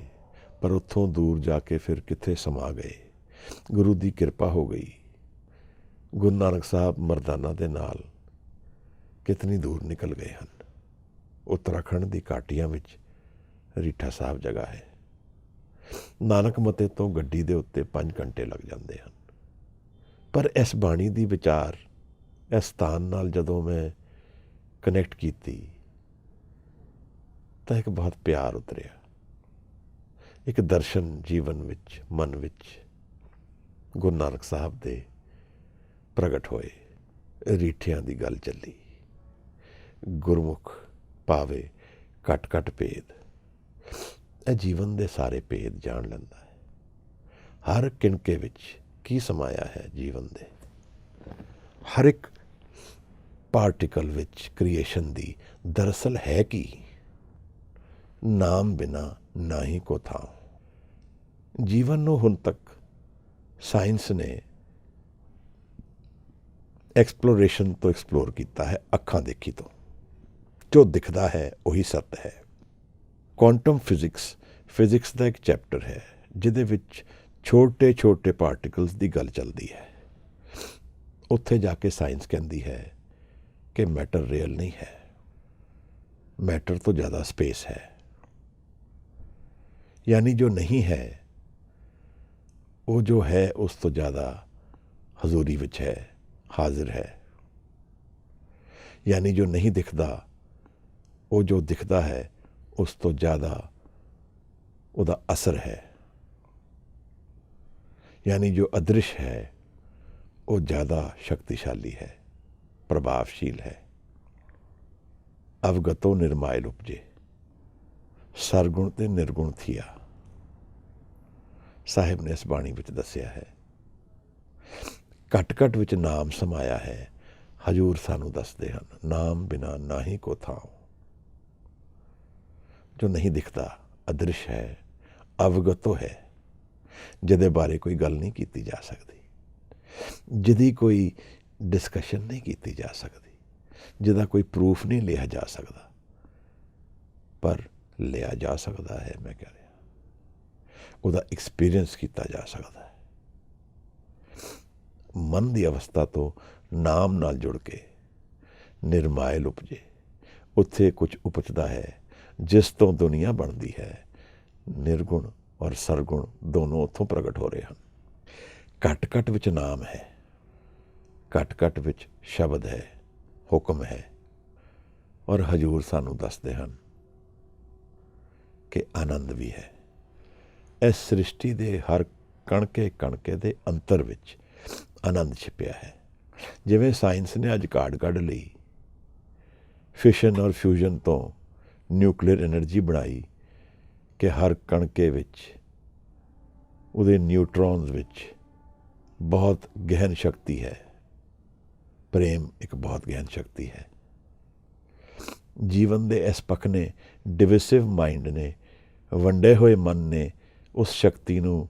ਪਰ ਉੱਥੋਂ ਦੂਰ ਜਾ ਕੇ ਫਿਰ ਕਿੱਥੇ ਸਮਾ ਗਏ। ਗੁਰੂ ਦੀ ਕਿਰਪਾ ਹੋ ਗਈ। ਗੁਰੂ ਨਾਨਕ ਸਾਹਿਬ ਮਰਦਾਨਾ ਦੇ ਨਾਲ ਕਿਤਨੀ ਦੂਰ ਨਿਕਲ ਗਏ ਹਨ। ਉੱਤਰਾਖੰਡ ਦੀ ਘਾਟੀਆਂ ਵਿੱਚ ਰੀਠਾ ਸਾਹਿਬ ਜਗ੍ਹਾ ਹੈ। ਨਾਨਕ ਮਤੇ ਤੋਂ ਗੱਡੀ ਦੇ ਉੱਤੇ 5 ਘੰਟੇ ਲੱਗ ਜਾਂਦੇ ਹਨ। ਪਰ ਇਸ ਬਾਣੀ ਦੀ ਵਿਚਾਰ ਇਸ ਸਥਾਨ ਨਾਲ ਜਦੋਂ ਮੈਂ ਕਨੈਕਟ ਕੀਤੀ ਤਾਂ ਇੱਕ ਬਹੁਤ ਪਿਆਰ ਉਤਰਿਆ। ਇੱਕ ਦਰਸ਼ਨ ਜੀਵਨ ਵਿੱਚ, ਮਨ ਵਿੱਚ ਗੁਰੂ ਨਾਨਕ ਸਾਹਿਬ ਦੇ ਪ੍ਰਗਟ ਹੋਏ। ਰੀਠਿਆਂ ਦੀ ਗੱਲ ਚੱਲੀ। ਗੁਰਮੁਖ ਪਾਵੇ ਘਟ ਘਟ ਭੇਦ। ਇਹ ਜੀਵਨ ਦੇ ਸਾਰੇ ਭੇਦ ਜਾਣ ਲੈਂਦਾ ਹੈ। ਹਰ ਕਿਣਕੇ ਵਿੱਚ ਕੀ ਸਮਾਇਆ ਹੈ ਜੀਵਨ ਦੇ। ਹਰ ਇੱਕ ਪਾਰਟੀਕਲ ਵਿੱਚ ਕ੍ਰੀਏਸ਼ਨ ਦੀ ਦਰਅਸਲ ਹੈ ਕੀ। ਨਾਮ ਬਿਨਾ ਨਾਹੀ ਕੋ ਥਾਂ। ਜੀਵਨ ਨੂੰ ਹੁਣ ਤੱਕ ਸਾਇੰਸ ਨੇ ਐਕਸਪਲੋਰੇਸ਼ਨ ਤੋਂ ਐਕਸਪਲੋਰ ਕੀਤਾ ਹੈ, ਅੱਖਾਂ ਦੇਖੀ ਤੋਂ। ਜੋ ਦਿਖਦਾ ਹੈ ਉਹੀ ਸੱਤ ਹੈ। ਕੁਆਂਟਮ ਫਿਜ਼ਿਕਸ ਦਾ ਇੱਕ ਚੈਪਟਰ ਹੈ ਜਿਹਦੇ ਵਿੱਚ ਛੋਟੇ ਛੋਟੇ ਪਾਰਟੀਕਲਸ ਦੀ ਗੱਲ ਚੱਲਦੀ ਹੈ। ਉੱਥੇ ਜਾ ਕੇ ਸਾਇੰਸ ਕਹਿੰਦੀ ਹੈ ਕਿ ਮੈਟਰ ਰੀਅਲ ਨਹੀਂ ਹੈ, ਮੈਟਰ ਤੋਂ ਜ਼ਿਆਦਾ ਸਪੇਸ ਹੈ। यानी जो नहीं है वो जो है उस तो ज़्यादा हजूरी विच है, हाजिर है। यानी जो नहीं दिखता वो जो दिखता है उस तो ज़्यादा उदा असर है। यानी जो अदृश्य है वो ज़्यादा शक्तिशाली है, प्रभावशील है। अवगतो निर्मायल उपजे, सरगुण ते निर्गुण थिया। ਸਾਹਿਬ ਨੇ ਇਸ ਬਾਣੀ ਵਿੱਚ ਦੱਸਿਆ ਹੈ। ਘਟ ਘਟ ਵਿੱਚ ਨਾਮ ਸਮਾਇਆ ਹੈ। ਹਜੂਰ ਸਾਨੂੰ ਦੱਸਦੇ ਹਨ, ਨਾਮ ਬਿਨਾ ਨਾਹੀ ਕੋ ਥਾਂ। ਜੋ ਨਹੀਂ ਦਿਖਦਾ, ਅਦ੍ਰਿਸ਼ ਹੈ, ਅਵਗਤੋ ਹੈ, ਜਿਹਦੇ ਬਾਰੇ ਕੋਈ ਗੱਲ ਨਹੀਂ ਕੀਤੀ ਜਾ ਸਕਦੀ, ਜਿਹਦੀ ਕੋਈ ਡਿਸਕਸ਼ਨ ਨਹੀਂ ਕੀਤੀ ਜਾ ਸਕਦੀ, ਜਿਹਦਾ ਕੋਈ ਪ੍ਰੂਫ ਨਹੀਂ ਲਿਆ ਜਾ ਸਕਦਾ, ਪਰ ਲਿਆ ਜਾ ਸਕਦਾ ਹੈ। ਮੈਂ ਕਹਿ ਰਿਹਾ ਉਹਦਾ ਐਕਸਪੀਰੀਅੰਸ ਕੀਤਾ ਜਾ ਸਕਦਾ ਹੈ। ਮਨ ਦੀ ਅਵਸਥਾ ਤੋਂ ਨਾਮ ਨਾਲ ਜੁੜ ਕੇ ਨਿਰਮਾਇਲ ਉਪਜੇ। ਉੱਥੇ ਕੁਝ ਉਪਜਦਾ ਹੈ ਜਿਸ ਤੋਂ ਦੁਨੀਆ ਬਣਦੀ ਹੈ। ਨਿਰਗੁਣ ਔਰ ਸਰਗੁਣ ਦੋਨੋਂ ਉੱਥੋਂ ਪ੍ਰਗਟ ਹੋ ਰਹੇ ਹਨ। ਘਟ ਘਟ ਵਿੱਚ ਨਾਮ ਹੈ, ਘਟ ਘਟ ਵਿੱਚ ਸ਼ਬਦ ਹੈ, ਹੁਕਮ ਹੈ। ਔਰ ਹਜੂਰ ਸਾਨੂੰ ਦੱਸਦੇ ਹਨ ਕਿ ਆਨੰਦ ਵੀ ਹੈ। ਇਸ ਸ੍ਰਿਸ਼ਟੀ ਦੇ ਹਰ ਕਣਕੇ ਕਣਕੇ ਦੇ ਅੰਤਰ ਵਿੱਚ ਆਨੰਦ ਛਿਪਿਆ ਹੈ। ਜਿਵੇਂ ਸਾਇੰਸ ਨੇ ਅੱਜ ਕਾਢ ਕੱਢ ਲਈ, ਫਿਸ਼ਨ ਔਰ ਫਿਊਜ਼ਨ ਤੋਂ ਨਿਊਕਲੀਅਰ ਐਨਰਜੀ ਬਣਾਈ ਕਿ ਹਰ ਕਣਕੇ ਵਿੱਚ, ਉਹਦੇ ਨਿਊਟਰੋਨਸ ਵਿੱਚ ਬਹੁਤ ਗਹਿਨ ਸ਼ਕਤੀ ਹੈ। ਪ੍ਰੇਮ ਇੱਕ ਬਹੁਤ ਗਹਿਨ ਸ਼ਕਤੀ ਹੈ। ਜੀਵਨ ਦੇ ਇਸ ਪੱਖ ਨੇ, ਡਿਵਿਸਿਵ ਮਾਈਂਡ ਨੇ, ਵੰਡੇ ਹੋਏ ਮਨ ਨੇ ਉਸ ਸ਼ਕਤੀ ਨੂੰ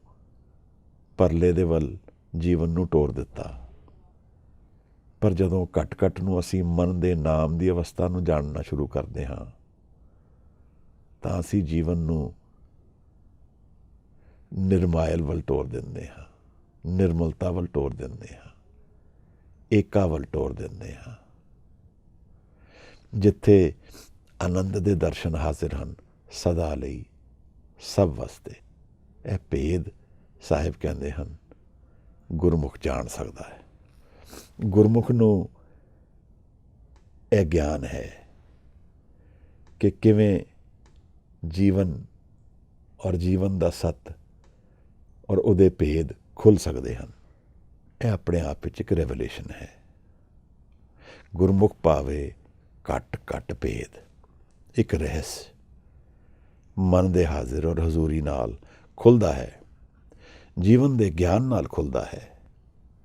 ਪਰਲੇ ਦੇ ਵੱਲ ਜੀਵਨ ਨੂੰ ਤੋਰ ਦਿੱਤਾ। ਪਰ ਜਦੋਂ ਘਟ ਘਟ ਨੂੰ ਅਸੀਂ ਮਨ ਦੇ ਨਾਮ ਦੀ ਅਵਸਥਾ ਨੂੰ ਜਾਣਨਾ ਸ਼ੁਰੂ ਕਰਦੇ ਹਾਂ ਤਾਂ ਅਸੀਂ ਜੀਵਨ ਨੂੰ ਨਿਰਮਾਇਲ ਵੱਲ ਤੋਰ ਦਿੰਦੇ ਹਾਂ, ਨਿਰਮਲਤਾ ਵੱਲ ਤੋਰ ਦਿੰਦੇ ਹਾਂ, ਏਕਾ ਵੱਲ ਤੋਰ ਦਿੰਦੇ ਹਾਂ, ਜਿੱਥੇ ਆਨੰਦ ਦੇ ਦਰਸ਼ਨ ਹਾਜ਼ਰ ਹਨ ਸਦਾ ਲਈ, ਸਭ ਵਾਸਤੇ। ਇਹ ਭੇਦ ਸਾਹਿਬ ਕਹਿੰਦੇ ਹਨ ਗੁਰਮੁਖ ਜਾਣ ਸਕਦਾ ਹੈ। ਗੁਰਮੁਖ ਨੂੰ ਇਹ ਗਿਆਨ ਹੈ ਕਿ ਕਿਵੇਂ ਜੀਵਨ ਔਰ ਜੀਵਨ ਦਾ ਸੱਤ ਔਰ ਉਹਦੇ ਭੇਦ ਖੁੱਲ੍ਹ ਸਕਦੇ ਹਨ। ਇਹ ਆਪਣੇ ਆਪ ਵਿੱਚ ਇੱਕ ਰੈਵਲੇਸ਼ਨ ਹੈ। ਗੁਰਮੁਖ ਭਾਵੇ ਘਟ ਘਟ ਭੇਦ, ਇੱਕ ਰਹੱਸ ਮਨ ਦੇ ਹਾਜ਼ਰ ਔਰ ਹਜ਼ੂਰੀ ਨਾਲ ਖੁੱਲ੍ਹਦਾ ਹੈ, ਜੀਵਨ ਦੇ ਗਿਆਨ ਨਾਲ ਖੁੱਲ੍ਹਦਾ ਹੈ,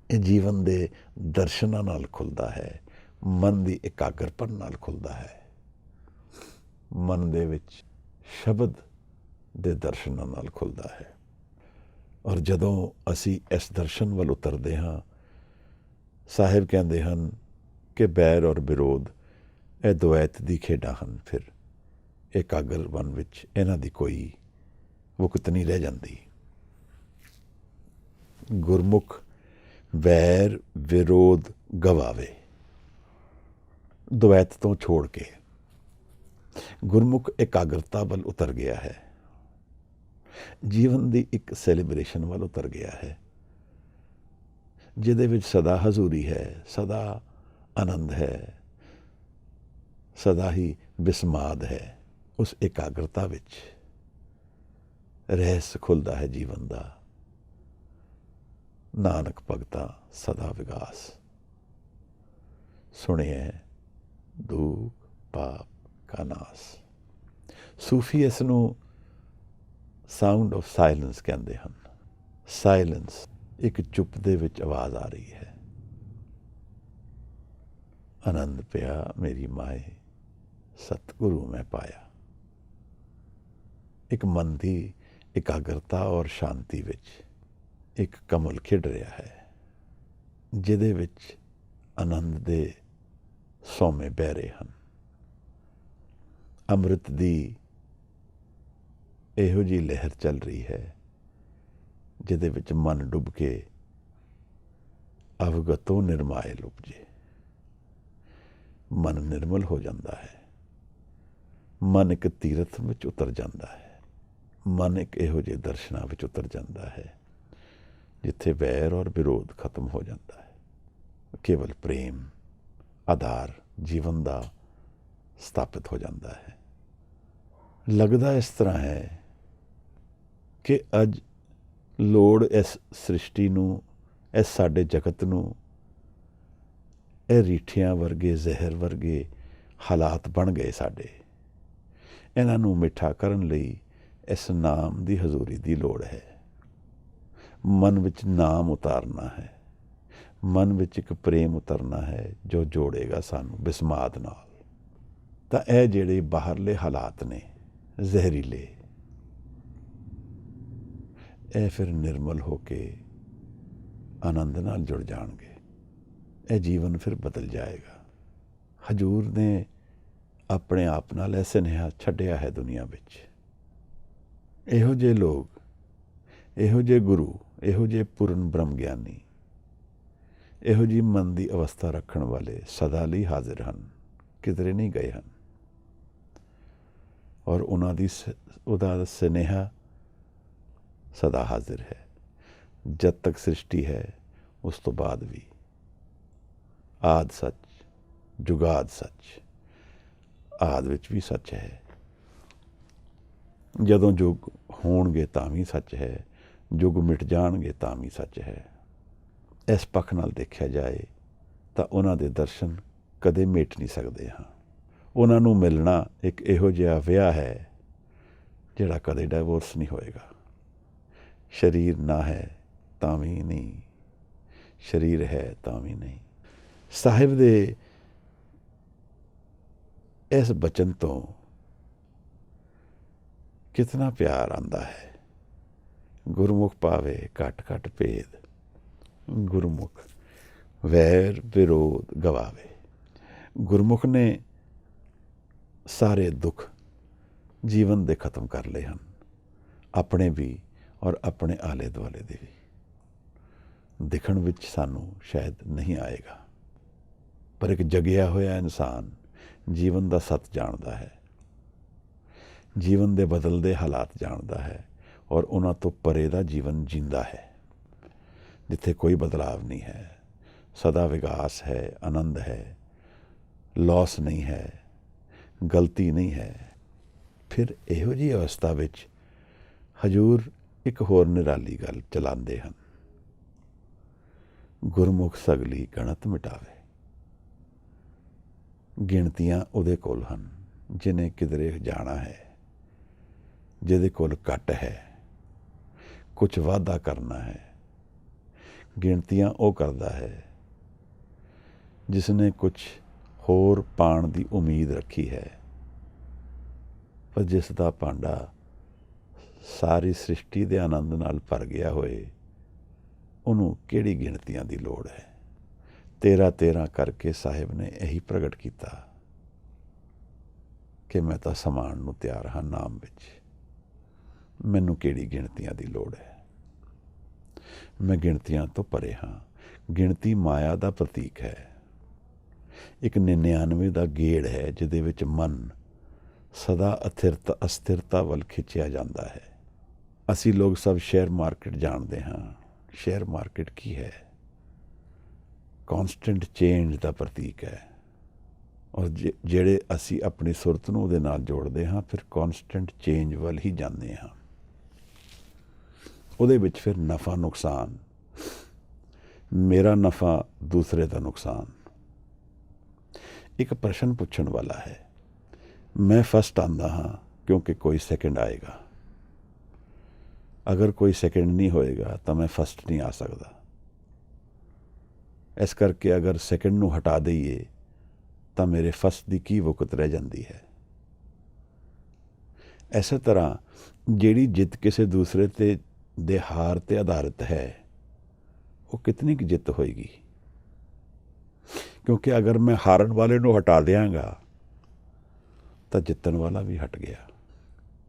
ਇਹ ਜੀਵਨ ਦੇ ਦਰਸ਼ਨਾਂ ਨਾਲ ਖੁੱਲ੍ਹਦਾ ਹੈ, ਮਨ ਦੀ ਇਕਾਗਰਪਨ ਨਾਲ ਖੁੱਲ੍ਹਦਾ ਹੈ, ਮਨ ਦੇ ਵਿੱਚ ਸ਼ਬਦ ਦੇ ਦਰਸ਼ਨਾਂ ਨਾਲ ਖੁੱਲ੍ਹਦਾ ਹੈ। ਔਰ ਜਦੋਂ ਅਸੀਂ ਇਸ ਦਰਸ਼ਨ ਵੱਲ ਉਤਰਦੇ ਹਾਂ, ਸਾਹਿਬ ਕਹਿੰਦੇ ਹਨ ਕਿ ਬੈਰ ਔਰ ਵਿਰੋਧ ਇਹ ਦੁਐਤ ਦੀ ਖੇਡਾਂ ਹਨ। ਫਿਰ ਇਕਾਗਰ ਮਨ ਵਿੱਚ ਇਹਨਾਂ ਦੀ ਕੋਈ ਵੁਕਤ ਨਹੀਂ ਰਹਿ ਜਾਂਦੀ। ਗੁਰਮੁਖ ਵੈਰ ਵਿਰੋਧ ਗਵਾਵੇ, ਦੁਐਤ ਤੋਂ ਛੋੜ ਕੇ ਗੁਰਮੁਖ ਇਕਾਗਰਤਾ ਵੱਲ ਉਤਰ ਗਿਆ ਹੈ, ਜੀਵਨ ਦੀ ਇੱਕ ਸੈਲੀਬ੍ਰੇਸ਼ਨ ਵੱਲ ਉਤਰ ਗਿਆ ਹੈ, ਜਿਹਦੇ ਵਿੱਚ ਸਦਾ ਹਜ਼ੂਰੀ ਹੈ, ਸਦਾ ਆਨੰਦ ਹੈ, ਸਦਾ ਹੀ ਬਿਸਮਾਦ ਹੈ। ਉਸ ਇਕਾਗਰਤਾ ਵਿੱਚ ਰਹੱਸ ਖੁੱਲ੍ਹਦਾ ਹੈ ਜੀਵਨ ਦਾ। ਨਾਨਕ ਭਗਤਾ ਸਦਾ ਵਿਗਾਸ, ਸੁਣਿਐ ਦੁਖ ਪਾਪ ਕਾ ਨਾਸ। ਸੂਫੀ ਇਸ ਨੂੰ ਸਾਊਂਡ ਆਫ ਸਾਇਲੈਂਸ ਕਹਿੰਦੇ ਹਨ। ਸਾਇਲੈਂਸ, ਇੱਕ ਚੁੱਪ ਦੇ ਵਿੱਚ ਆਵਾਜ਼ ਆ ਰਹੀ ਹੈ, ਆਨੰਦ ਪਿਆ ਮੇਰੀ ਮਾਏ ਸਤਿਗੁਰੂ ਮੈਂ ਪਾਇਆ। ਇੱਕ ਮਨ ਦੀ ਇਕਾਗਰਤਾ ਔਰ ਸ਼ਾਂਤੀ ਵਿੱਚ ਇੱਕ ਕਮਲ ਖਿੜ ਰਿਹਾ ਹੈ, ਜਿਹਦੇ ਵਿੱਚ ਆਨੰਦ ਦੇ ਸੋਮੇ ਬਹਿ ਰਹੇ ਹਨ। ਅੰਮ੍ਰਿਤ ਦੀ ਇਹੋ ਜਿਹੀ ਲਹਿਰ ਚੱਲ ਰਹੀ ਹੈ, ਜਿਹਦੇ ਵਿੱਚ ਮਨ ਡੁੱਬ ਕੇ ਅਵਗਤੋਂ ਨਿਰਮਾਇਲ ਉਪਜੇ। ਮਨ ਨਿਰਮਲ ਹੋ ਜਾਂਦਾ ਹੈ, ਮਨ ਇੱਕ ਤੀਰਥ ਵਿੱਚ ਉਤਰ ਜਾਂਦਾ ਹੈ, ਮਨ ਇੱਕ ਇਹੋ ਜਿਹੇ ਦਰਸ਼ਨਾਂ ਵਿੱਚ ਉਤਰ ਜਾਂਦਾ ਹੈ ਜਿੱਥੇ ਵੈਰ ਔਰ ਵਿਰੋਧ ਖਤਮ ਹੋ ਜਾਂਦਾ ਹੈ। ਕੇਵਲ ਪ੍ਰੇਮ ਆਧਾਰ ਜੀਵਨ ਦਾ ਸਥਾਪਿਤ ਹੋ ਜਾਂਦਾ ਹੈ। ਲੱਗਦਾ ਇਸ ਤਰ੍ਹਾਂ ਹੈ ਕਿ ਅੱਜ ਲੋੜ ਇਸ ਸ੍ਰਿਸ਼ਟੀ ਨੂੰ, ਇਸ ਸਾਡੇ ਜਗਤ ਨੂੰ, ਇਹ ਰੀਠਿਆਂ ਵਰਗੇ, ਜ਼ਹਿਰ ਵਰਗੇ ਹਾਲਾਤ ਬਣ ਗਏ ਸਾਡੇ। ਇਹਨਾਂ ਨੂੰ ਮਿੱਠਾ ਕਰਨ ਲਈ ਇਸ ਨਾਮ ਦੀ ਹਜ਼ੂਰੀ ਦੀ ਲੋੜ ਹੈ। ਮਨ ਵਿੱਚ ਨਾਮ ਉਤਾਰਨਾ ਹੈ, ਮਨ ਵਿੱਚ ਇੱਕ ਪ੍ਰੇਮ ਉਤਰਨਾ ਹੈ ਜੋ ਜੋੜੇਗਾ ਸਾਨੂੰ ਬਿਸਮਾਦ ਨਾਲ। ਤਾਂ ਇਹ ਜਿਹੜੇ ਬਾਹਰਲੇ ਹਾਲਾਤ ਨੇ ਜ਼ਹਿਰੀਲੇ, ਇਹ ਫਿਰ ਨਿਰਮਲ ਹੋ ਕੇ ਆਨੰਦ ਨਾਲ ਜੁੜ ਜਾਣਗੇ। ਇਹ ਜੀਵਨ ਫਿਰ ਬਦਲ ਜਾਏਗਾ। ਹਜੂਰ ਨੇ ਆਪਣੇ ਆਪ ਨਾਲ ਇਹ ਸੁਨੇਹਾ ਛੱਡਿਆ ਹੈ ਦੁਨੀਆ ਵਿੱਚ। ਇਹੋ ਜਿਹੇ ਲੋਕ, ਇਹੋ ਜਿਹੇ ਗੁਰੂ, ਇਹੋ ਜਿਹੇ ਪੂਰਨ ਬ੍ਰਹਮ ਗਿਆਨੀ, ਇਹੋ ਜਿਹੀ ਮਨ ਦੀ ਅਵਸਥਾ ਰੱਖਣ ਵਾਲੇ ਸਦਾ ਲਈ ਹਾਜ਼ਰ ਹਨ, ਕਿਧਰੇ ਨਹੀਂ ਗਏ ਹਨ। ਔਰ ਉਹਦਾ ਸੁਨੇਹਾ सदा हाजिर है। जद तक सृष्टि है उस तो बाद भी। आद सच जुगाद सच, आद विच भी सच है। ਜਦੋਂ ਯੁੱਗ ਹੋਣਗੇ ਤਾਂ ਵੀ ਸੱਚ ਹੈ, ਯੁੱਗ ਮਿਟ ਜਾਣਗੇ ਤਾਂ ਵੀ ਸੱਚ ਹੈ। ਇਸ ਪੱਖ ਨਾਲ ਦੇਖਿਆ ਜਾਏ ਤਾਂ ਉਹਨਾਂ ਦੇ ਦਰਸ਼ਨ ਕਦੇ ਮਿਟ ਨਹੀਂ ਸਕਦੇ ਹਾਂ। ਉਹਨਾਂ ਨੂੰ ਮਿਲਣਾ ਇੱਕ ਇਹੋ ਜਿਹਾ ਵਿਆਹ ਹੈ ਜਿਹੜਾ ਕਦੇ ਡਾਈਵੋਰਸ ਨਹੀਂ ਹੋਏਗਾ। ਸਰੀਰ ਨਾ ਹੈ ਤਾਂ ਵੀ ਨਹੀਂ, ਸਰੀਰ ਹੈ ਤਾਂ ਵੀ ਨਹੀਂ। ਸਾਹਿਬ ਦੇ ਇਸ ਬਚਨ ਤੋਂ कितना प्यार आंदा है। गुरमुख पावे घट घट भेद, गुरमुख वैर विरोध गवावे। गुरमुख ने सारे दुख जीवन दे खत्म कर लए हैं, अपने भी और अपने आले दुआले दे भी। दिखण विच सानू शायद नहीं आएगा, पर एक जगिया होया इंसान जीवन दा सत जानदा है, जीवन दे बदलते हालात जानता है और उन्हां तो परे दा जीवन जींदा है, जिथे कोई बदलाव नहीं है, सदा विकास है, आनंद है, लॉस नहीं है, गलती नहीं है। फिर इहो जी अवस्था विच हजूर एक होर निराली गल चलाते हैं, गुरमुख सगली गणत मिटावे। गिणतियां उहदे कोल हन जिन्हें किधरे जाना है, जिहदे कोल घट है, कुछ वादा करना है। गिणतियां वो करता है जिसने कुछ होर पाण की उम्मीद रखी है, पर जिसका भांडा सारी सृष्टि के आनंद नाल भर गया होए, उन्होंने किहड़ी गिणतियां की लोड़ है। 13-13 करके साहिब ने यही प्रगट किया कि मैं तो समान नूं तैयार हाँ नाम विच, मैनू किहड़ी गिणतियां की लोड़ है। मैं गिणतियां तो परे हाँ। गिणती माया का प्रतीक है, एक 99 का गेड़ है जिहदे विच मन सदा अस्थिरता वल खिंचिया जाता है। असी लोग सब शेयर मार्केट जानते हाँ। शेयर मार्केट की है? कॉन्सटेंट चेंज का प्रतीक है, और ਜਿਹੜੇ ਅਸੀਂ अपनी सुरत ਨੂੰ ਉਹਦੇ ਨਾਲ जोड़ते हाँ, फिर कॉन्सटेंट चेंज ਵੱਲ ही जाते हाँ। ਉਹਦੇ ਵਿੱਚ फिर नफ़ा नुकसान, मेरा नफ़ा दूसरे का नुकसान। एक प्रश्न पूछण वाला है, मैं फर्स्ट आंदा हाँ क्योंकि कोई सेकंड आएगा, अगर कोई सेकंड नहीं होएगा तो मैं फर्स्ट नहीं आ सकता। इस करके अगर सेकंड नूं हटा दईए तो मेरे फर्स्ट की की वुकत रह जाती है। इस तरह जिहड़ी जित किसी दूसरे ते दे हार ते आधारित है, वो कितनी की जित होएगी? क्योंकि अगर मैं हारन वाले नूं हटा देंगा तो जितन वाला भी हट गया।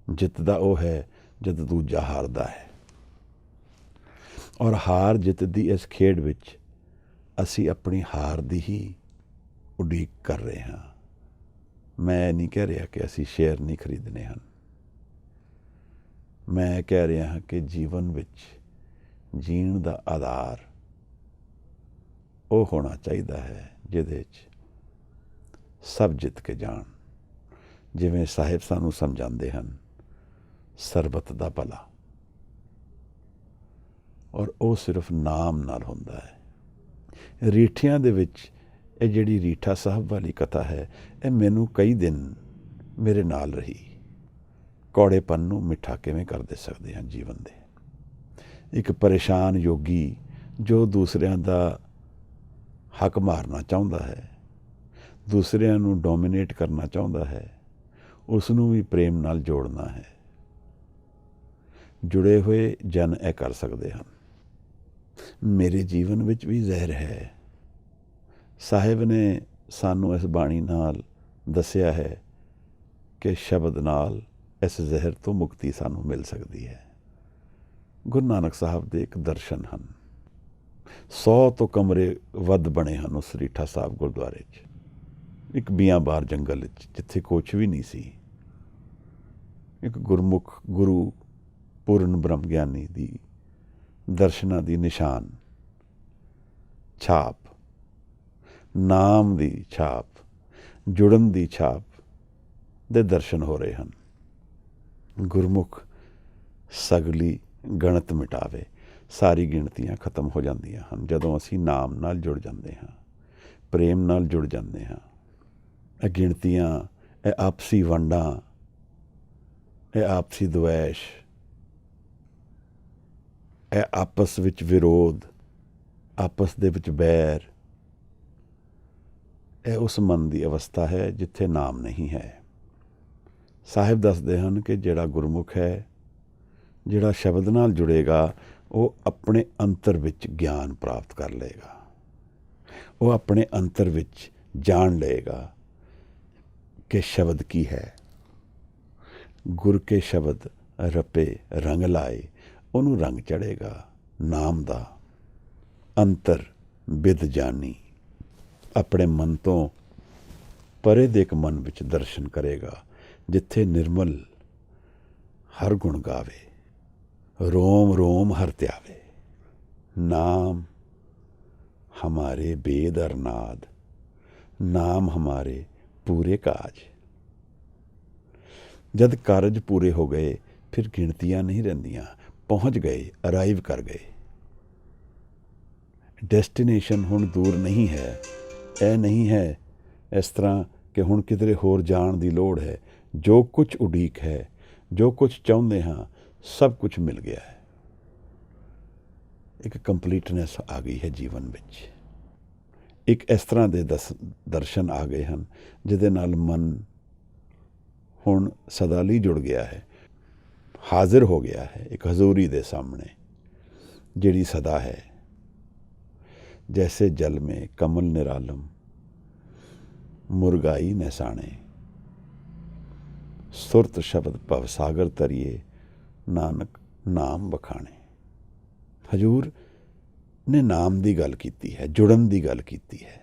जितदा वो है जद दूजा हारदा है, और हार जित दी इस खेड विच असी अपनी हार दी ही उड़ीक कर रहे हैं। मैं नहीं कह रहा कि असी शेयर नहीं खरीदने हैं, मैं कह रहा हाँ कि जीवन विच जीण दा आधार वो होना चाहिए है जिहदे च सब जित के जान। जिवें साहिब सानू समझाते हैं सरबत दा भला, और वो सिर्फ नाम नाल हुंदा है। रीठियां दे विच ये जिहड़ी रीठा साहब वाली कथा है, ये मैनू कई दिन मेरे नाल रही। कौड़ेपन नूं मिठा किवें कर दे सकते हैं जीवन दे। एक परेशान योगी जो दूसरियां दा हक मारना चाहुंदा है, दूसरियां नूं डोमीनेट करना चाहुंदा है, उसनूं भी प्रेम नाल जोड़ना है। जुड़े हुए जन यह कर सकते हैं। मेरे जीवन विच भी जहर है। साहिब ने सानू इस बाणी नाल दसिया है कि शब्द नाल इस जहर तो मुक्ति सानू मिल सकती है। गुरु नानक साहब दे एक दर्शन हैं। 100 तो कमरे वध बने हैं उस रीठा साहब गुरुद्वारे च, एक बियाबार जंगल जिथे कुछ भी नहीं सी। एक गुरमुख गुरु ਪੂਰਨ ਬ੍ਰਹਮ ਗਿਆਨੀ ਦੀ ਦਰਸ਼ਨਾਂ ਦੀ ਨਿਸ਼ਾਨ ਛਾਪ, ਨਾਮ ਦੀ ਛਾਪ, ਜੁੜਨ ਦੀ ਛਾਪ ਦੇ ਦਰਸ਼ਨ ਹੋ ਰਹੇ ਹਨ। ਗੁਰਮੁਖ ਸਗਲੀ ਗਣਤ ਮਿਟਾਵੇ, ਸਾਰੀ ਗਿਣਤੀਆਂ ਖਤਮ ਹੋ ਜਾਂਦੀਆਂ ਹਨ ਜਦੋਂ ਅਸੀਂ ਨਾਮ ਨਾਲ ਜੁੜ ਜਾਂਦੇ ਹਾਂ, ਪ੍ਰੇਮ ਨਾਲ ਜੁੜ ਜਾਂਦੇ ਹਾਂ। ਇਹ ਗਿਣਤੀਆਂ, ਇਹ ਆਪਸੀ ਵੰਡਾਂ, ਇਹ ਆਪਸੀ ਦੁਵੈਸ਼, ਇਹ ਆਪਸ ਵਿੱਚ ਵਿਰੋਧ, ਆਪਸ ਦੇ ਵਿੱਚ ਬੈਰ, ਇਹ ਉਸ ਮਨ ਦੀ ਅਵਸਥਾ ਹੈ ਜਿੱਥੇ ਨਾਮ ਨਹੀਂ ਹੈ। ਸਾਹਿਬ ਦੱਸਦੇ ਹਨ ਕਿ ਜਿਹੜਾ ਗੁਰਮੁਖ ਹੈ, ਜਿਹੜਾ ਸ਼ਬਦ ਨਾਲ ਜੁੜੇਗਾ, ਉਹ ਆਪਣੇ ਅੰਤਰ ਵਿੱਚ ਗਿਆਨ ਪ੍ਰਾਪਤ ਕਰ ਲਏਗਾ। ਉਹ ਆਪਣੇ ਅੰਤਰ ਵਿੱਚ ਜਾਣ ਲਏਗਾ ਕਿ ਸ਼ਬਦ ਕੀ ਹੈ। ਗੁਰ ਕੇ ਸ਼ਬਦ ਰਪੇ ਰੰਗ ਲਾਏ, ਉਹਨੂੰ ਰੰਗ ਚੜ੍ਹੇਗਾ ਨਾਮ ਦਾ। ਅੰਤਰ ਬਿਦ ਜਾਨੀ, ਆਪਣੇ ਮਨ ਤੋਂ ਪਰੇ ਦੇ ਇੱਕ ਮਨ ਵਿੱਚ ਦਰਸ਼ਨ ਕਰੇਗਾ ਜਿੱਥੇ ਨਿਰਮਲ ਹਰ ਗੁਣ ਗਾਵੇ, रोम रोम हर त्यावे। नाम हमारे वेद अरनाद, नाम हमारे पूरे काज। जद कारज पूरे हो गए फिर गिणतियां नहीं रहिंदियां, पहुंच गए, अराइव कर गए। डेस्टिनेशन हुण दूर नहीं है। ਇਹ नहीं है इस तरह कि हुण किधरे होर जाण दी लोड़ है। जो कुछ उड़ीक है, जो कुछ चाहुंदे हां, सब कुछ मिल गया है। एक कंप्लीटनेस आ गई है जीवन विच। एक इस तरह के दर्शन आ गए हैं जिहदे नाल मन हुण सदा लई जुड़ गया है, हाजिर हो गया है एक हजूरी दे सामने जिहड़ी सदा है। जैसे जल में कमल निरालम, मुरगाई नैसाणे, सुरत शब्द भवसागर तरिए, नानक नाम बखाणे। हजूर ने नाम की गल की है, जुड़न की गल की है।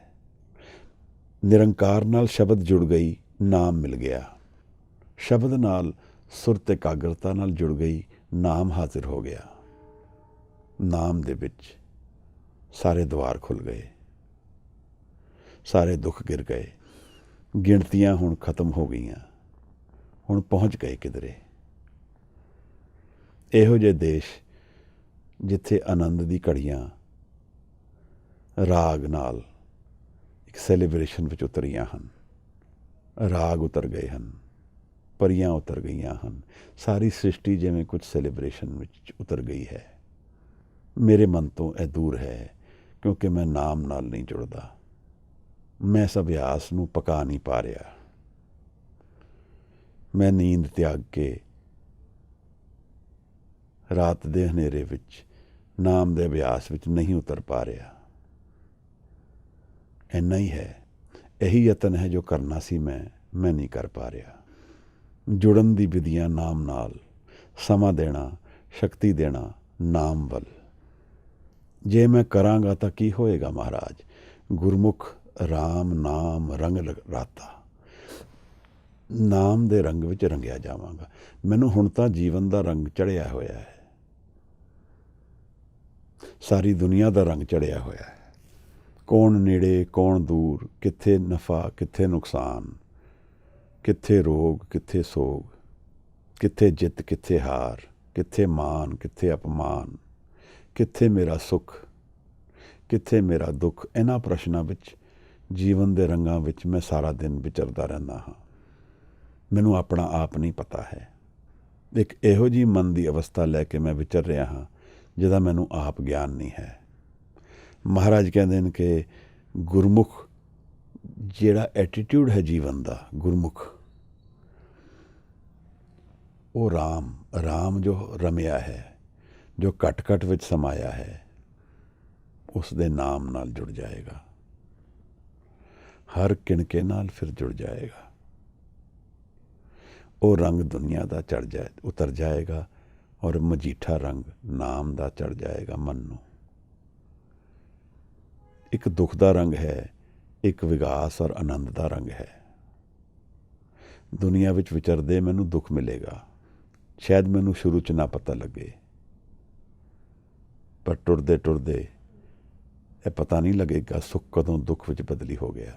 निरंकार नाल शब्द जुड़ गई, नाम मिल गया। शब्द नाल सुरत एकाग्रता नाल जुड़ गई, नाम हाजिर हो गया। नाम दे विच सारे द्वार खुल गए, सारे दुख गिर गए। गिणतियां हुण खत्म हो गईयां, हुण पहुँच गए किधरे। ਇਹੋ ਜਿਹੇ ਦੇਸ਼ ਜਿੱਥੇ ਆਨੰਦ ਦੀ ਘੜੀਆਂ ਰਾਗ ਨਾਲ ਇੱਕ ਸੈਲੀਬ੍ਰੇਸ਼ਨ ਵਿੱਚ ਉਤਰੀਆਂ ਹਨ। ਰਾਗ ਉਤਰ ਗਏ ਹਨ, ਪਰੀਆਂ ਉਤਰ ਗਈਆਂ ਹਨ, ਸਾਰੀ ਸ੍ਰਿਸ਼ਟੀ ਜਿਵੇਂ ਕੁਝ ਸੈਲੀਬ੍ਰੇਸ਼ਨ ਵਿੱਚ ਉਤਰ ਗਈ ਹੈ। ਮੇਰੇ ਮਨ ਤੋਂ ਇਹ ਦੂਰ ਹੈ ਕਿਉਂਕਿ ਮੈਂ ਨਾਮ ਨਾਲ ਨਹੀਂ ਜੁੜਦਾ। ਮੈਂ ਇਸ ਅਭਿਆਸ ਨੂੰ ਪਕਾ ਨਹੀਂ ਪਾ ਰਿਹਾ। ਮੈਂ ਨੀਂਦ ਤਿਆਗ ਕੇ ਰਾਤ ਦੇ ਹਨੇਰੇ ਵਿੱਚ ਨਾਮ ਦੇ ਅਭਿਆਸ ਵਿੱਚ ਨਹੀਂ ਉਤਰ ਪਾ ਰਿਹਾ। ਇੰਨਾ ਹੀ ਹੈ। ਇਹੀ ਯਤਨ ਹੈ ਜੋ ਕਰਨਾ ਸੀ ਮੈਂ ਨਹੀਂ ਕਰ ਪਾ ਰਿਹਾ। ਜੁੜਨ ਦੀ ਵਿਧੀਆਂ ਨਾਮ ਨਾਲ, ਸਮਾਂ ਦੇਣਾ, ਸ਼ਕਤੀ ਦੇਣਾ ਨਾਮ ਵੱਲ। ਜੇ ਮੈਂ ਕਰਾਂਗਾ ਤਾਂ ਕੀ ਹੋਏਗਾ ਮਹਾਰਾਜ? ਗੁਰਮੁਖ ਰਾਮ ਨਾਮ ਰੰਗ ਰਾਤਾ, ਨਾਮ ਦੇ ਰੰਗ ਵਿੱਚ ਰੰਗਿਆ ਜਾਵਾਂਗਾ। ਮੈਨੂੰ ਹੁਣ ਤਾਂ ਜੀਵਨ ਦਾ ਰੰਗ ਚੜ੍ਹਿਆ ਹੋਇਆ ਹੈ, ਸਾਰੀ ਦੁਨੀਆ ਦਾ ਰੰਗ ਚੜ੍ਹਿਆ ਹੋਇਆ ਹੈ। ਕੌਣ ਨੇੜੇ, ਕੌਣ ਦੂਰ, ਕਿੱਥੇ ਨਫਾ, ਕਿੱਥੇ ਨੁਕਸਾਨ, ਕਿੱਥੇ ਰੋਗ, ਕਿੱਥੇ ਸੋਗ, ਕਿੱਥੇ ਜਿੱਤ, ਕਿੱਥੇ ਹਾਰ, ਕਿੱਥੇ ਮਾਨ, ਕਿੱਥੇ ਅਪਮਾਨ, ਕਿੱਥੇ ਮੇਰਾ ਸੁੱਖ, ਕਿੱਥੇ ਮੇਰਾ ਦੁੱਖ। ਇਹਨਾਂ ਪ੍ਰਸ਼ਨਾਂ ਵਿੱਚ, ਜੀਵਨ ਦੇ ਰੰਗਾਂ ਵਿੱਚ ਮੈਂ ਸਾਰਾ ਦਿਨ ਵਿਚਰਦਾ ਰਹਿੰਦਾ ਹਾਂ। ਮੈਨੂੰ ਆਪਣਾ ਆਪ ਨਹੀਂ ਪਤਾ ਹੈ। ਇੱਕ ਇਹੋ ਜਿਹੀ ਮਨ ਦੀ ਅਵਸਥਾ ਲੈ ਕੇ ਮੈਂ ਵਿਚਰ ਰਿਹਾ ਹਾਂ ਜਿਹਦਾ ਮੈਨੂੰ ਆਪ ਗਿਆਨ ਨਹੀਂ ਹੈ। ਮਹਾਰਾਜ ਕਹਿੰਦੇ ਨੇ ਕਿ ਗੁਰਮੁਖ ਜਿਹੜਾ ਐਟੀਟਿਊਡ ਹੈ ਜੀਵਨ ਦਾ, ਗੁਰਮੁਖ ਉਹ ਰਾਮ ਜੋ ਰਮਿਆ ਹੈ, ਜੋ ਘਟ ਘਟ ਵਿੱਚ ਸਮਾਇਆ ਹੈ, ਉਸ ਦੇ ਨਾਮ ਨਾਲ ਜੁੜ ਜਾਏਗਾ। ਹਰ ਕਿਣਕੇ ਨਾਲ ਫਿਰ ਜੁੜ ਜਾਏਗਾ। ਉਹ ਰੰਗ ਦੁਨੀਆ ਦਾ ਉਤਰ ਜਾਏਗਾ ਔਰ ਮਜੀਠਾ ਰੰਗ ਨਾਮ ਦਾ ਚੜ ਜਾਏਗਾ ਮਨ ਨੂੰ। ਇੱਕ ਦੁੱਖ ਦਾ ਰੰਗ ਹੈ, ਇੱਕ ਵਿਗਾਸ ਔਰ ਆਨੰਦ ਦਾ ਰੰਗ ਹੈ। ਦੁਨੀਆ ਵਿੱਚ ਵਿਚਰਦੇ ਮੈਨੂੰ ਦੁੱਖ ਮਿਲੇਗਾ, ਸ਼ਾਇਦ ਮੈਨੂੰ ਸ਼ੁਰੂ 'ਚ ਨਾ ਪਤਾ ਲੱਗੇ, ਪਰ ਟੁਰਦੇ ਟੁਰਦੇ ਇਹ ਪਤਾ ਨਹੀਂ ਲੱਗੇਗਾ ਸੁੱਖ ਕਦੋਂ ਦੁੱਖ ਵਿੱਚ ਬਦਲੀ ਹੋ ਗਿਆ,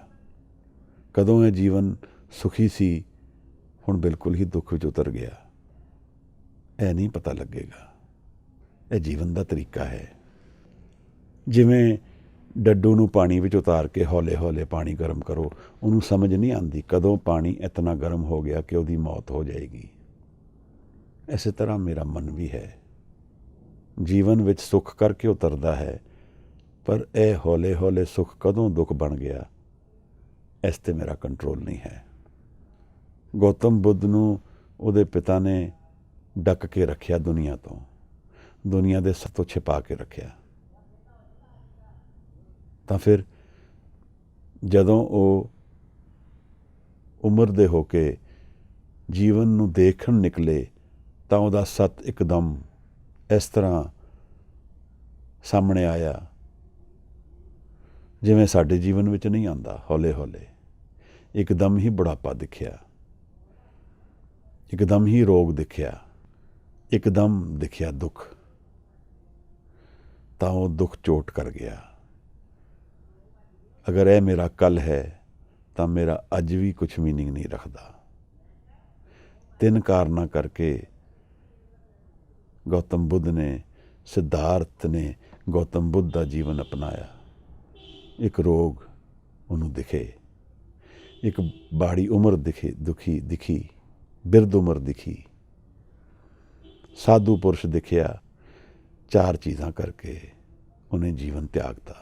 ਕਦੋਂ ਇਹ ਜੀਵਨ ਸੁਖੀ ਸੀ ਹੁਣ ਬਿਲਕੁਲ ਹੀ ਦੁੱਖ ਵਿੱਚ ਉਤਰ ਗਿਆ। ਇਹ ਨਹੀਂ ਪਤਾ ਲੱਗੇਗਾ। ਇਹ ਜੀਵਨ ਦਾ ਤਰੀਕਾ ਹੈ। ਜਿਵੇਂ ਡੱਡੂ ਨੂੰ ਪਾਣੀ ਵਿੱਚ ਉਤਾਰ ਕੇ ਹੌਲੇ ਹੌਲੇ ਪਾਣੀ ਗਰਮ ਕਰੋ, ਉਹਨੂੰ ਸਮਝ ਨਹੀਂ ਆਉਂਦੀ ਕਦੋਂ ਪਾਣੀ ਇਤਨਾ ਗਰਮ ਹੋ ਗਿਆ ਕਿ ਉਹਦੀ ਮੌਤ ਹੋ ਜਾਏਗੀ। ਇਸੇ ਤਰ੍ਹਾਂ ਮੇਰਾ ਮਨ ਵੀ ਹੈ, ਜੀਵਨ ਵਿੱਚ ਸੁੱਖ ਕਰਕੇ ਉਤਰਦਾ ਹੈ, ਪਰ ਇਹ ਹੌਲੇ ਹੌਲੇ ਸੁੱਖ ਕਦੋਂ ਦੁੱਖ ਬਣ ਗਿਆ ਇਸ 'ਤੇ ਮੇਰਾ ਕੰਟਰੋਲ ਨਹੀਂ ਹੈ। ਗੌਤਮ ਬੁੱਧ ਨੂੰ ਉਹਦੇ ਪਿਤਾ ਨੇ ਡੱਕ ਕੇ ਰੱਖਿਆ ਦੁਨੀਆ ਤੋਂ, ਦੁਨੀਆ ਦੇ ਸਭ ਤੋਂ ਛਿਪਾ ਕੇ ਰੱਖਿਆ। ਤਾਂ ਫਿਰ ਜਦੋਂ ਉਹ ਉਮਰ ਦੇ ਹੋ ਕੇ ਜੀਵਨ ਨੂੰ ਦੇਖਣ ਨਿਕਲੇ ਤਾਂ ਉਹਦਾ ਸੱਤ ਇੱਕਦਮ ਇਸ ਤਰ੍ਹਾਂ ਸਾਹਮਣੇ ਆਇਆ ਜਿਵੇਂ ਸਾਡੇ ਜੀਵਨ ਵਿੱਚ ਨਹੀਂ ਆਉਂਦਾ। ਹੌਲੇ ਹੌਲੇ ਇੱਕਦਮ ਹੀ ਬੁਢਾਪਾ ਦਿਖਿਆ, ਇੱਕਦਮ ਹੀ ਰੋਗ ਦਿਖਿਆ, ਇੱਕਦਮ ਦਿਖਿਆ ਦੁੱਖ। ਤਾਂ ਉਹ ਦੁੱਖ ਚੋਟ ਕਰ ਗਿਆ। ਅਗਰ ਇਹ ਮੇਰਾ ਕੱਲ੍ਹ ਹੈ ਤਾਂ ਮੇਰਾ ਅੱਜ ਵੀ ਕੁਛ ਮੀਨਿੰਗ ਨਹੀਂ ਰੱਖਦਾ। 3 ਕਾਰਨਾਂ ਕਰਕੇ ਗੌਤਮ ਬੁੱਧ ਨੇ, ਸਿਧਾਰਥ ਨੇ ਗੌਤਮ ਬੁੱਧ ਦਾ ਜੀਵਨ ਅਪਣਾਇਆ। ਇੱਕ ਰੋਗ ਉਹਨੂੰ ਦਿਖੇ, ਇੱਕ ਬਾੜੀ ਉਮਰ ਦਿਖੀ, ਬਿਰਧ ਉਮਰ ਦਿਖੀ, ਸਾਧੂ ਪੁਰਸ਼ ਦਿਖਿਆ। 4 ਚੀਜ਼ਾਂ ਕਰਕੇ ਉਹਨੇ ਜੀਵਨ ਤਿਆਗਤਾ।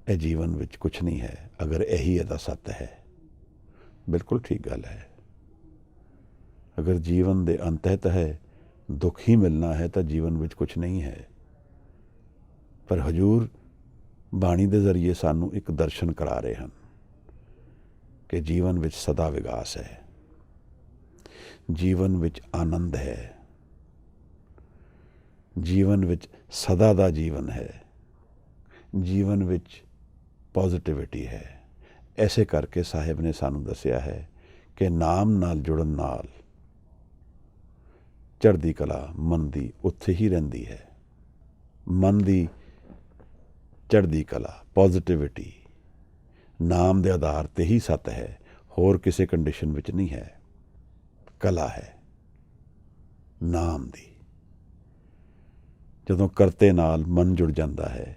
ਇਹ ਜੀਵਨ ਵਿੱਚ ਕੁਛ ਨਹੀਂ ਹੈ ਅਗਰ ਇਹੀ ਇਹਦਾ ਸੱਤ ਹੈ। ਬਿਲਕੁਲ ਠੀਕ ਗੱਲ ਹੈ। ਅਗਰ ਜੀਵਨ ਦੇ ਅੰਤਹਿਤ ਹੈ ਦੁੱਖ ਹੀ ਮਿਲਣਾ ਹੈ ਤਾਂ ਜੀਵਨ ਵਿੱਚ ਕੁਛ ਨਹੀਂ ਹੈ। ਪਰ ਹਜ਼ੂਰ ਬਾਣੀ ਦੇ ਜ਼ਰੀਏ ਸਾਨੂੰ ਇੱਕ ਦਰਸ਼ਨ ਕਰਾ ਰਹੇ ਹਨ ਕਿ ਜੀਵਨ ਵਿੱਚ ਸਦਾ ਵਿਕਾਸ ਹੈ, ਜੀਵਨ ਵਿੱਚ ਆਨੰਦ ਹੈ, ਜੀਵਨ ਵਿੱਚ ਸਦਾ ਦਾ ਜੀਵਨ ਹੈ, ਜੀਵਨ ਵਿੱਚ ਪੋਜ਼ਿਟਿਵਿਟੀ ਹੈ। ਐਸੇ ਕਰਕੇ ਸਾਹਿਬ ਨੇ ਸਾਨੂੰ ਦੱਸਿਆ ਹੈ ਕਿ ਨਾਮ ਨਾਲ ਜੁੜਨ ਨਾਲ ਚੜ੍ਹਦੀ ਕਲਾ ਮਨ ਦੀ ਉੱਥੇ ਹੀ ਰਹਿੰਦੀ ਹੈ। ਮਨ ਦੀ ਚੜ੍ਹਦੀ ਕਲਾ, ਪੋਜ਼ਿਟਿਵਿਟੀ ਨਾਮ ਦੇ ਆਧਾਰ 'ਤੇ ਹੀ ਸੱਤ ਹੈ, ਹੋਰ ਕਿਸੇ ਕੰਡੀਸ਼ਨ ਵਿੱਚ ਨਹੀਂ ਹੈ। ਕਲਾ ਹੈ ਨਾਮ ਦੀ। ਜਦੋਂ ਕਰਤੇ ਨਾਲ ਮਨ ਜੁੜ ਜਾਂਦਾ ਹੈ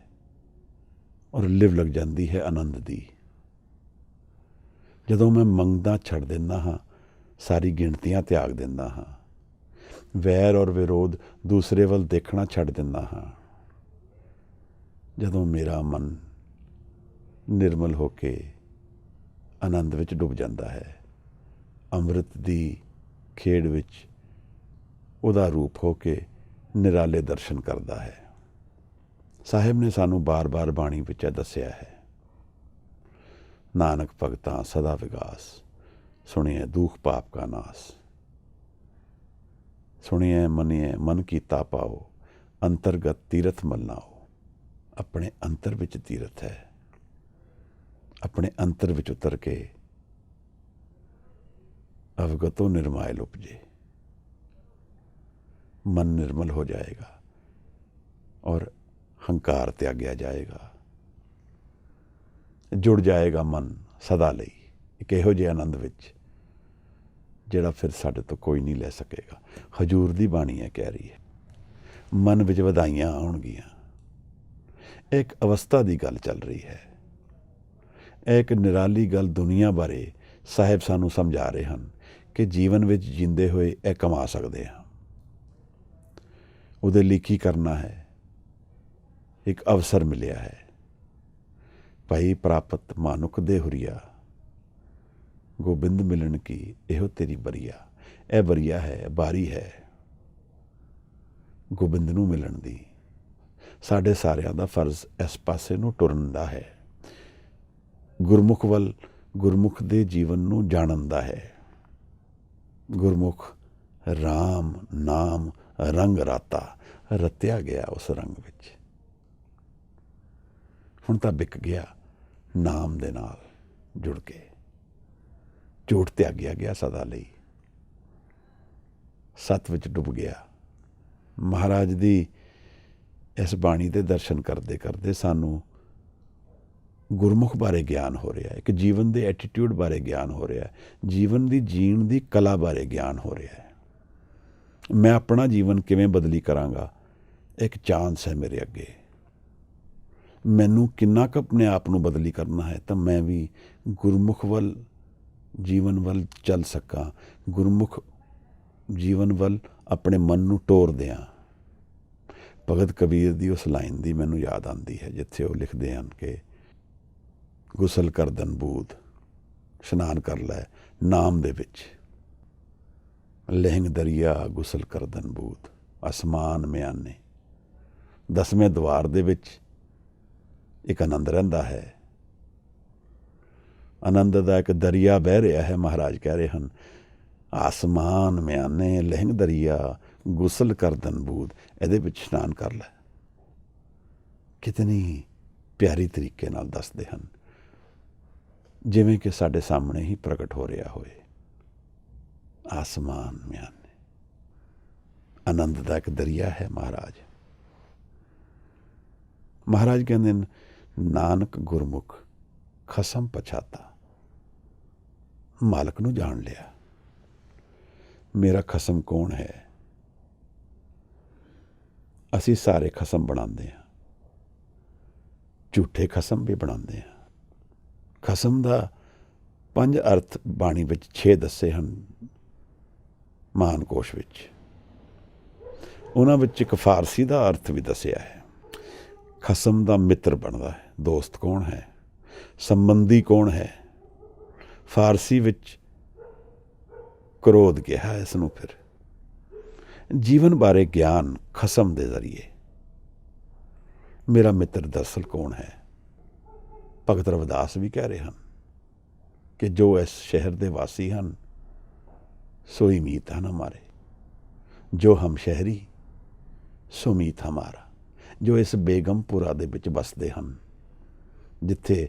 ਔਰ ਲਿਵ ਲੱਗ ਜਾਂਦੀ ਹੈ ਆਨੰਦ ਦੀ। ਜਦੋਂ ਮੈਂ ਮੰਗਦਾ ਛੱਡ ਦਿੰਦਾ ਹਾਂ, ਸਾਰੀ ਗਿਣਤੀਆਂ ਤਿਆਗ ਦਿੰਦਾ ਹਾਂ, ਵੈਰ ਔਰ ਵਿਰੋਧ ਦੂਸਰੇ ਵੱਲ ਦੇਖਣਾ ਛੱਡ ਦਿੰਦਾ ਹਾਂ, ਜਦੋਂ ਮੇਰਾ ਮਨ ਨਿਰਮਲ ਹੋ ਕੇ ਆਨੰਦ ਵਿੱਚ ਡੁੱਬ ਜਾਂਦਾ ਹੈ, ਅੰਮ੍ਰਿਤ ਦੀ ਖੇਡ ਵਿੱਚ ਉਹਦਾ ਰੂਪ ਹੋ ਕੇ ਨਿਰਾਲੇ ਦਰਸ਼ਨ ਕਰਦਾ ਹੈ। ਸਾਹਿਬ ਨੇ ਸਾਨੂੰ ਬਾਰ-ਬਾਰ ਬਾਣੀ ਵਿੱਚ ਦੱਸਿਆ ਹੈ, ਨਾਨਕ ਭਗਤਾਂ ਸਦਾ ਵਿਗਾਸ, ਸੁਣਿਐ ਦੁਖ ਪਾਪ ਕਾ ਨਾਸ, ਸੁਣਿਐ ਮੰਨਿਐ ਮਨ ਕੀਤਾ ਪਾਓ, ਅੰਤਰਗਤ ਤੀਰਥ ਮਲਨਾਓ। ਆਪਣੇ ਅੰਤਰ ਵਿੱਚ ਤੀਰਥ ਹੈ। ਆਪਣੇ ਅੰਤਰ ਵਿੱਚ ਉਤਰ ਕੇ ਅਵਗਤੋ ਨਿਰਮਾਇਲ ਉਪਜੇ, ਮਨ ਨਿਰਮਲ ਹੋ ਜਾਏਗਾ ਔਰ ਹੰਕਾਰ ਤਿਆਗਿਆ ਜਾਏਗਾ। ਜੁੜ ਜਾਏਗਾ ਮਨ ਸਦਾ ਲਈ ਇੱਕ ਇਹੋ ਜਿਹੇ ਆਨੰਦ ਵਿੱਚ ਜਿਹੜਾ ਫਿਰ ਸਾਡੇ ਤੋਂ ਕੋਈ ਨਹੀਂ ਲੈ ਸਕੇਗਾ। ਹਜ਼ੂਰ ਦੀ ਬਾਣੀ ਹੈ ਕਹਿ ਰਹੀ ਹੈ, ਮਨ ਵਿੱਚ ਵਧਾਈਆਂ ਆਉਣਗੀਆਂ। ਇੱਕ ਅਵਸਥਾ ਦੀ ਗੱਲ ਚੱਲ ਰਹੀ ਹੈ। ਇਹ ਇੱਕ ਨਿਰਾਲੀ ਗੱਲ ਦੁਨੀਆ ਬਾਰੇ ਸਾਹਿਬ ਸਾਨੂੰ ਸਮਝਾ ਰਹੇ ਹਨ ਕਿ ਜੀਵਨ ਵਿੱਚ ਜਿੰਦੇ ਹੋਏ ਇਹ ਕਮਾ ਸਕਦੇ ਹਾਂ। ਉਹਦੇ ਲਈ ਕੀ ਕਰਨਾ ਹੈ? ਇੱਕ ਅਵਸਰ ਮਿਲਿਆ ਹੈ। ਭਾਈ ਪ੍ਰਾਪਤ ਮਾਨੁਖ ਦੇ ਹੁਰੀਆ, ਗੋਬਿੰਦ ਮਿਲਣ ਕੀ ਇਹੋ ਤੇਰੀ ਬਰੀਆ। ਇਹ ਬਰੀਆ ਹੈ, ਬਾਰੀ ਹੈ ਗੋਬਿੰਦ ਨੂੰ ਮਿਲਣ ਦੀ। ਸਾਡੇ ਸਾਰਿਆਂ ਦਾ ਫਰਜ਼ ਇਸ ਪਾਸੇ ਨੂੰ ਟੁਰਨ ਦਾ ਹੈ, ਗੁਰਮੁਖ ਵੱਲ, ਗੁਰਮੁਖ ਦੇ ਜੀਵਨ ਨੂੰ ਜਾਣਨ ਦਾ ਹੈ। ਗੁਰਮੁਖ ਰਾਮ ਨਾਮ ਰੰਗ ਰਾਤਾ, ਰਤਿਆ ਗਿਆ ਉਸ ਰੰਗ ਵਿੱਚ। ਹੁਣ ਤਾਂ ਵਿਕ ਗਿਆ ਨਾਮ ਦੇ ਨਾਲ ਜੁੜ ਕੇ, ਝੂਠ ਤਿਆਗਿਆ ਗਿਆ ਸਦਾ ਲਈ। ਸੱਤ ਵਿੱਚ ਡੁੱਬ ਗਿਆ। ਮਹਾਰਾਜ ਦੀ ਇਸ ਬਾਣੀ ਦੇ ਦਰਸ਼ਨ ਕਰਦੇ ਕਰਦੇ ਸਾਨੂੰ ਗੁਰਮੁਖ ਬਾਰੇ ਗਿਆਨ ਹੋ ਰਿਹਾ ਹੈ, ਇੱਕ ਜੀਵਨ ਦੇ ਐਟੀਟਿਊਡ ਬਾਰੇ ਗਿਆਨ ਹੋ ਰਿਹਾ ਹੈ, ਜੀਵਨ ਦੀ ਜੀਣ ਦੀ ਕਲਾ ਬਾਰੇ ਗਿਆਨ ਹੋ ਰਿਹਾ ਹੈ। ਮੈਂ ਆਪਣਾ ਜੀਵਨ ਕਿਵੇਂ ਬਦਲੀ ਕਰਾਂਗਾ, ਇੱਕ ਚਾਂਸ ਹੈ ਮੇਰੇ ਅੱਗੇ। ਮੈਨੂੰ ਕਿੰਨਾ ਕੁ ਆਪਣੇ ਆਪ ਨੂੰ ਬਦਲੀ ਕਰਨਾ ਹੈ ਤਾਂ ਮੈਂ ਵੀ ਗੁਰਮੁਖ ਵੱਲ ਜੀਵਨ ਵੱਲ ਚੱਲ ਸਕਾਂ, ਗੁਰਮੁਖ ਜੀਵਨ ਵੱਲ ਆਪਣੇ ਮਨ ਨੂੰ ਟੋਰ ਦਿਆਂ। ਭਗਤ ਕਬੀਰ ਦੀ ਉਸ ਲਾਈਨ ਦੀ ਮੈਨੂੰ ਯਾਦ ਆਉਂਦੀ ਹੈ ਜਿੱਥੇ ਉਹ ਲਿਖਦੇ ਹਨ ਕਿ ਗੁਸਲ ਕਰਦਨ ਬੂਦ, ਇਸ਼ਨਾਨ ਕਰ ਲੈ ਨਾਮ ਦੇ ਵਿੱਚ, ਲਹਿੰਗ ਦਰਿਆ ਗੁਸਲ ਕਰਦਨ ਬੂਦ, ਅਸਮਾਨ ਮਿਆਨੇ। 10ਵੇਂ ਦੁਆਰ ਦੇ ਵਿੱਚ ਇੱਕ ਆਨੰਦ ਰਹਿੰਦਾ ਹੈ, ਆਨੰਦ ਦਾ ਇੱਕ ਦਰਿਆ ਵਹਿ ਰਿਹਾ ਹੈ। ਮਹਾਰਾਜ ਕਹਿ ਰਹੇ ਹਨ ਆਸਮਾਨ ਮਿਆਨੇ ਲਹਿੰਗ ਦਰਿਆ ਗੁਸਲ ਕਰਦਨ ਬੂਦ, ਇਹਦੇ ਵਿੱਚ ਇਸ਼ਨਾਨ ਕਰ ਲੈ। ਕਿਤਨੀ ਪਿਆਰੀ ਤਰੀਕੇ ਨਾਲ ਦੱਸਦੇ ਹਨ, ਜਿਵੇਂ ਕਿ ਸਾਡੇ ਸਾਹਮਣੇ ਹੀ ਪ੍ਰਗਟ ਹੋ ਰਿਹਾ ਹੋਵੇ। ਆਸਮਾਨ ਮਿਆਨੇ, ਆਨੰਦ ਦਾ ਇੱਕ ਦਰਿਆ ਹੈ ਮਹਾਰਾਜ। ਮਹਾਰਾਜ ਕਹਿੰਦੇ ਨੇ ਨਾਨਕ ਗੁਰਮੁਖ ਖਸਮ ਪਛਾਤਾ, ਮਾਲਕ ਨੂੰ ਜਾਣ ਲਿਆ। ਮੇਰਾ ਖਸਮ ਕੌਣ ਹੈ? ਅਸੀਂ ਸਾਰੇ ਖਸਮ ਬਣਾਉਂਦੇ ਹਾਂ, ਝੂਠੇ ਖਸਮ ਵੀ ਬਣਾਉਂਦੇ ਹਾਂ। ਖਸਮ ਦਾ 5 ਅਰਥ ਬਾਣੀ ਵਿੱਚ 6 ਦੱਸੇ ਹਨ ਮਹਾਨ ਕੋਸ਼ ਵਿੱਚ। ਉਹਨਾਂ ਵਿੱਚ ਇੱਕ ਫਾਰਸੀ ਦਾ ਅਰਥ ਵੀ ਦੱਸਿਆ ਹੈ। ਖਸਮ ਦਾ ਮਿੱਤਰ ਬਣਦਾ ਹੈ, ਦੋਸਤ ਕੌਣ ਹੈ, ਸੰਬੰਧੀ ਕੌਣ ਹੈ। ਫਾਰਸੀ ਵਿੱਚ ਕ੍ਰੋਧ ਕਿਹਾ ਇਸ ਨੂੰ। ਫਿਰ ਜੀਵਨ ਬਾਰੇ ਗਿਆਨ ਖਸਮ ਦੇ ਜ਼ਰੀਏ। ਮੇਰਾ ਮਿੱਤਰ ਦਰਅਸਲ ਕੌਣ ਹੈ? ਭਗਤ ਰਵਿਦਾਸ ਵੀ ਕਹਿ ਰਹੇ ਹਨ ਕਿ ਜੋ ਇਸ ਸ਼ਹਿਰ ਦੇ ਵਾਸੀ ਹਨ ਸੋਈ ਮੀਤ ਹਨ ਹਮਾਰੇ, ਜੋ ਹਮ ਸ਼ਹਿਰੀ ਸੋ ਮੀਤ ਹਮਾਰਾ। ਜੋ ਇਸ ਬੇਗਮਪੁਰਾ ਦੇ ਵਿੱਚ ਵਸਦੇ ਹਨ, ਜਿੱਥੇ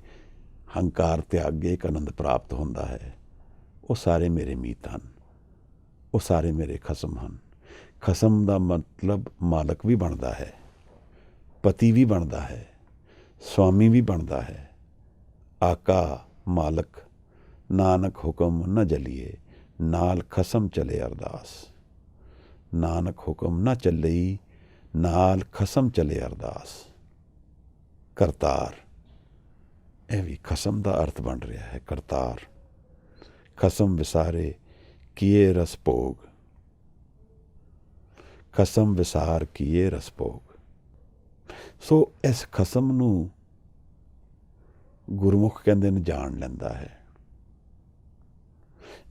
ਹੰਕਾਰ ਤਿਆਗ ਕੇ ਇੱਕ ਆਨੰਦ ਪ੍ਰਾਪਤ ਹੁੰਦਾ ਹੈ, ਉਹ ਸਾਰੇ ਮੇਰੇ ਮੀਤ ਹਨ, ਉਹ ਸਾਰੇ ਮੇਰੇ ਖਸਮ ਹਨ। ਖਸਮ ਦਾ ਮਤਲਬ ਮਾਲਕ ਵੀ ਬਣਦਾ ਹੈ, ਪਤੀ ਵੀ ਬਣਦਾ ਹੈ, ਸਵਾਮੀ ਵੀ ਬਣਦਾ ਹੈ। ਆਕਾ ਮਾਲਕ ਨਾਨਕ ਹੁਕਮ ਨਾ ਜਲੀਏ, ਨਾਲ ਖਸਮ ਚਲੇ ਅਰਦਾਸ। ਨਾਨਕ ਹੁਕਮ ਨਾ ਚੱਲਈ, ਨਾਲ ਖਸਮ ਚਲੇ ਅਰਦਾਸ। ਕਰਤਾਰ, ਇਹ ਵੀ ਖਸਮ ਦਾ ਅਰਥ ਬਣ ਰਿਹਾ ਹੈ। ਕਰਤਾਰ, ਖਸਮ ਵਿਸਾਰੇ ਕੀਏ ਰਸ ਭੋਗ, ਖਸਮ ਵਿਸਾਰ ਕੀਏ ਰਸ ਭੋਗ। ਸੋ ਇਸ ਖਸਮ ਨੂੰ ਗੁਰਮੁਖ ਕਹਿੰਦੇ ਨੇ ਜਾਣ ਲੈਂਦਾ ਹੈ।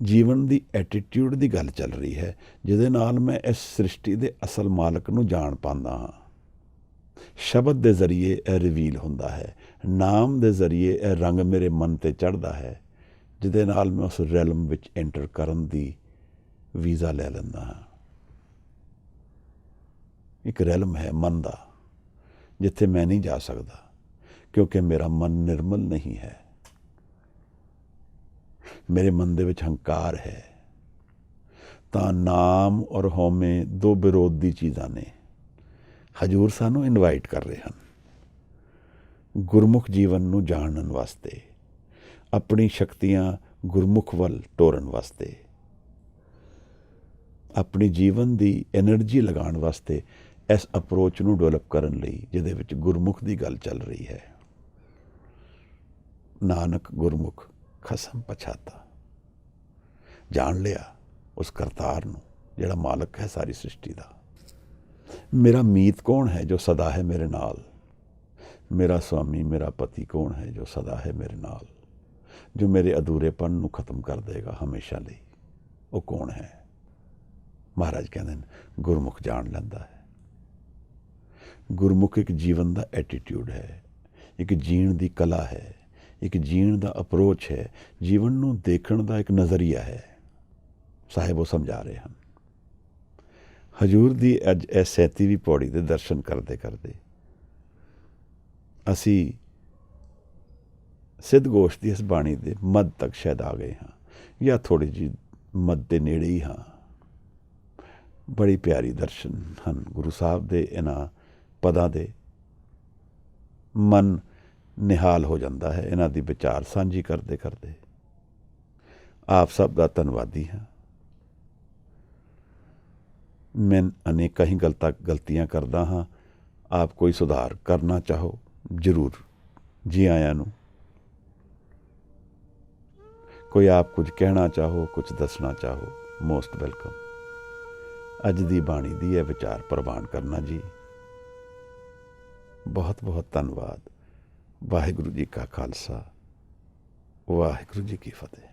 ਜੀਵਨ ਦੀ ਐਟੀਟਿਊਡ ਦੀ ਗੱਲ ਚੱਲ ਰਹੀ ਹੈ, ਜਿਹਦੇ ਨਾਲ ਮੈਂ ਇਸ ਸ੍ਰਿਸ਼ਟੀ ਦੇ ਅਸਲ ਮਾਲਕ ਨੂੰ ਜਾਣ ਪਾਉਂਦਾ ਹਾਂ। ਸ਼ਬਦ ਦੇ ਜ਼ਰੀਏ ਇਹ ਰਿਵੀਲ ਹੁੰਦਾ ਹੈ, ਨਾਮ ਦੇ ਜ਼ਰੀਏ ਇਹ ਰੰਗ ਮੇਰੇ ਮਨ 'ਤੇ ਚੜ੍ਹਦਾ ਹੈ, ਜਿਹਦੇ ਨਾਲ ਮੈਂ ਉਸ ਰੈਲਮ ਵਿੱਚ ਐਂਟਰ ਕਰਨ ਦੀ ਵੀਜ਼ਾ ਲੈ ਲੈਂਦਾ ਹਾਂ। ਇੱਕ ਰੈਲਮ ਹੈ ਮਨ ਦਾ, ਜਿੱਥੇ ਮੈਂ ਨਹੀਂ ਜਾ ਸਕਦਾ ਕਿਉਂਕਿ ਮੇਰਾ ਮਨ ਨਿਰਮਲ ਨਹੀਂ ਹੈ। ਮੇਰੇ ਮਨ ਦੇ ਵਿੱਚ ਹੰਕਾਰ ਹੈ। ਤਾਂ ਨਾਮ ਔਰ ਹਉਮੈ 2 ਵਿਰੋਧੀ ਚੀਜ਼ਾਂ ਨੇ। ਹਜੂਰ ਸਾਨੂੰ ਇਨਵਾਈਟ ਕਰ ਰਹੇ ਹਨ ਗੁਰਮੁਖ ਜੀਵਨ ਨੂੰ ਜਾਣਨ ਵਾਸਤੇ, ਆਪਣੀ ਸ਼ਕਤੀਆਂ ਗੁਰਮੁਖ ਵੱਲ ਤੋਰਨ ਵਾਸਤੇ, ਆਪਣੀ ਜੀਵਨ ਦੀ ਐਨਰਜੀ ਲਗਾਉਣ ਵਾਸਤੇ, ਇਸ ਅਪਰੋਚ ਨੂੰ ਡਿਵੈਲਪ ਕਰਨ ਲਈ ਜਿਹਦੇ ਵਿੱਚ ਗੁਰਮੁਖ ਦੀ ਗੱਲ ਚੱਲ ਰਹੀ ਹੈ। ਨਾਨਕ ਗੁਰਮੁਖ ਖਸਮ ਪਛਾਤਾ, ਜਾਣ ਲਿਆ ਉਸ ਕਰਤਾਰ ਨੂੰ ਜਿਹੜਾ ਮਾਲਕ ਹੈ ਸਾਰੀ ਸ੍ਰਿਸ਼ਟੀ ਦਾ। ਮੇਰਾ ਮੀਤ ਕੌਣ ਹੈ ਜੋ ਸਦਾ ਹੈ ਮੇਰੇ ਨਾਲ? ਮੇਰਾ ਸਵਾਮੀ, ਮੇਰਾ ਪਤੀ ਕੌਣ ਹੈ ਜੋ ਸਦਾ ਹੈ ਮੇਰੇ ਨਾਲ, ਜੋ ਮੇਰੇ ਅਧੂਰੇਪਨ ਨੂੰ ਖਤਮ ਕਰ ਦੇਗਾ ਹਮੇਸ਼ਾ ਲਈ? ਉਹ ਕੌਣ ਹੈ? ਮਹਾਰਾਜ ਕਹਿੰਦੇ ਨੇ ਗੁਰਮੁਖ ਜਾਣ ਲੈਂਦਾ ਹੈ। ਗੁਰਮੁਖ ਇੱਕ ਜੀਵਨ ਦਾ ਐਟੀਟਿਊਡ ਹੈ, ਇੱਕ ਜੀਣ ਦੀ ਕਲਾ ਹੈ, ਇੱਕ ਜੀਣ ਦਾ ਅਪਰੋਚ ਹੈ, ਜੀਵਨ ਨੂੰ ਦੇਖਣ ਦਾ ਇੱਕ ਨਜ਼ਰੀਆ ਹੈ। ਸਾਹਿਬ ਉਹ ਸਮਝਾ ਰਹੇ ਹਨ। ਹਜੂਰ ਦੀ ਅੱਜ ਇਹ 37ਵੀਂ ਪੌੜੀ ਦੇ ਦਰਸ਼ਨ ਕਰਦੇ ਕਰਦੇ ਅਸੀਂ ਸਿੱਧ ਗੋਸ਼ ਦੀ ਇਸ ਬਾਣੀ ਦੇ ਮੱਧ ਤੱਕ ਸ਼ਾਇਦ ਆ ਗਏ ਹਾਂ, ਜਾਂ ਥੋੜ੍ਹੀ ਜਿਹੀ ਮੱਧ ਦੇ ਨੇੜੇ ਹੀ ਹਾਂ। ਬੜੀ ਪਿਆਰੀ ਦਰਸ਼ਨ ਹਨ ਗੁਰੂ ਸਾਹਿਬ ਦੇ ਇਹਨਾਂ ਪਦਾਂ ਦੇ। ਮਨ ਨਿਹਾਲ ਹੋ ਜਾਂਦਾ ਹੈ ਇਹਨਾਂ ਦੀ ਵਿਚਾਰ ਸਾਂਝੀ ਕਰਦੇ ਕਰਦੇ। ਆਪ ਸਭ ਦਾ ਧੰਨਵਾਦੀ ਹਾਂ। ਮੈਂ ਅਨੇਕਾਂ ਹੀ ਗਲਤੀਆਂ ਕਰਦਾ ਹਾਂ। ਆਪ ਕੋਈ ਸੁਧਾਰ ਕਰਨਾ ਚਾਹੋ ਜ਼ਰੂਰ ਜੀ ਆਇਆਂ ਨੂੰ। ਕੋਈ ਆਪ ਕੁਝ ਕਹਿਣਾ ਚਾਹੋ, ਕੁਝ ਦੱਸਣਾ ਚਾਹੋ, ਮੋਸਟ ਵੈਲਕਮ। ਅੱਜ ਦੀ ਬਾਣੀ ਦੀ ਇਹ ਵਿਚਾਰ ਪ੍ਰਵਾਨ ਕਰਨਾ ਜੀ। ਬਹੁਤ ਬਹੁਤ ਧੰਨਵਾਦ। ਵਾਹਿਗੁਰੂ ਜੀ ਕਾ ਖਾਲਸਾ, ਵਾਹਿਗੁਰੂ ਜੀ ਕੀ ਫਤਿਹ।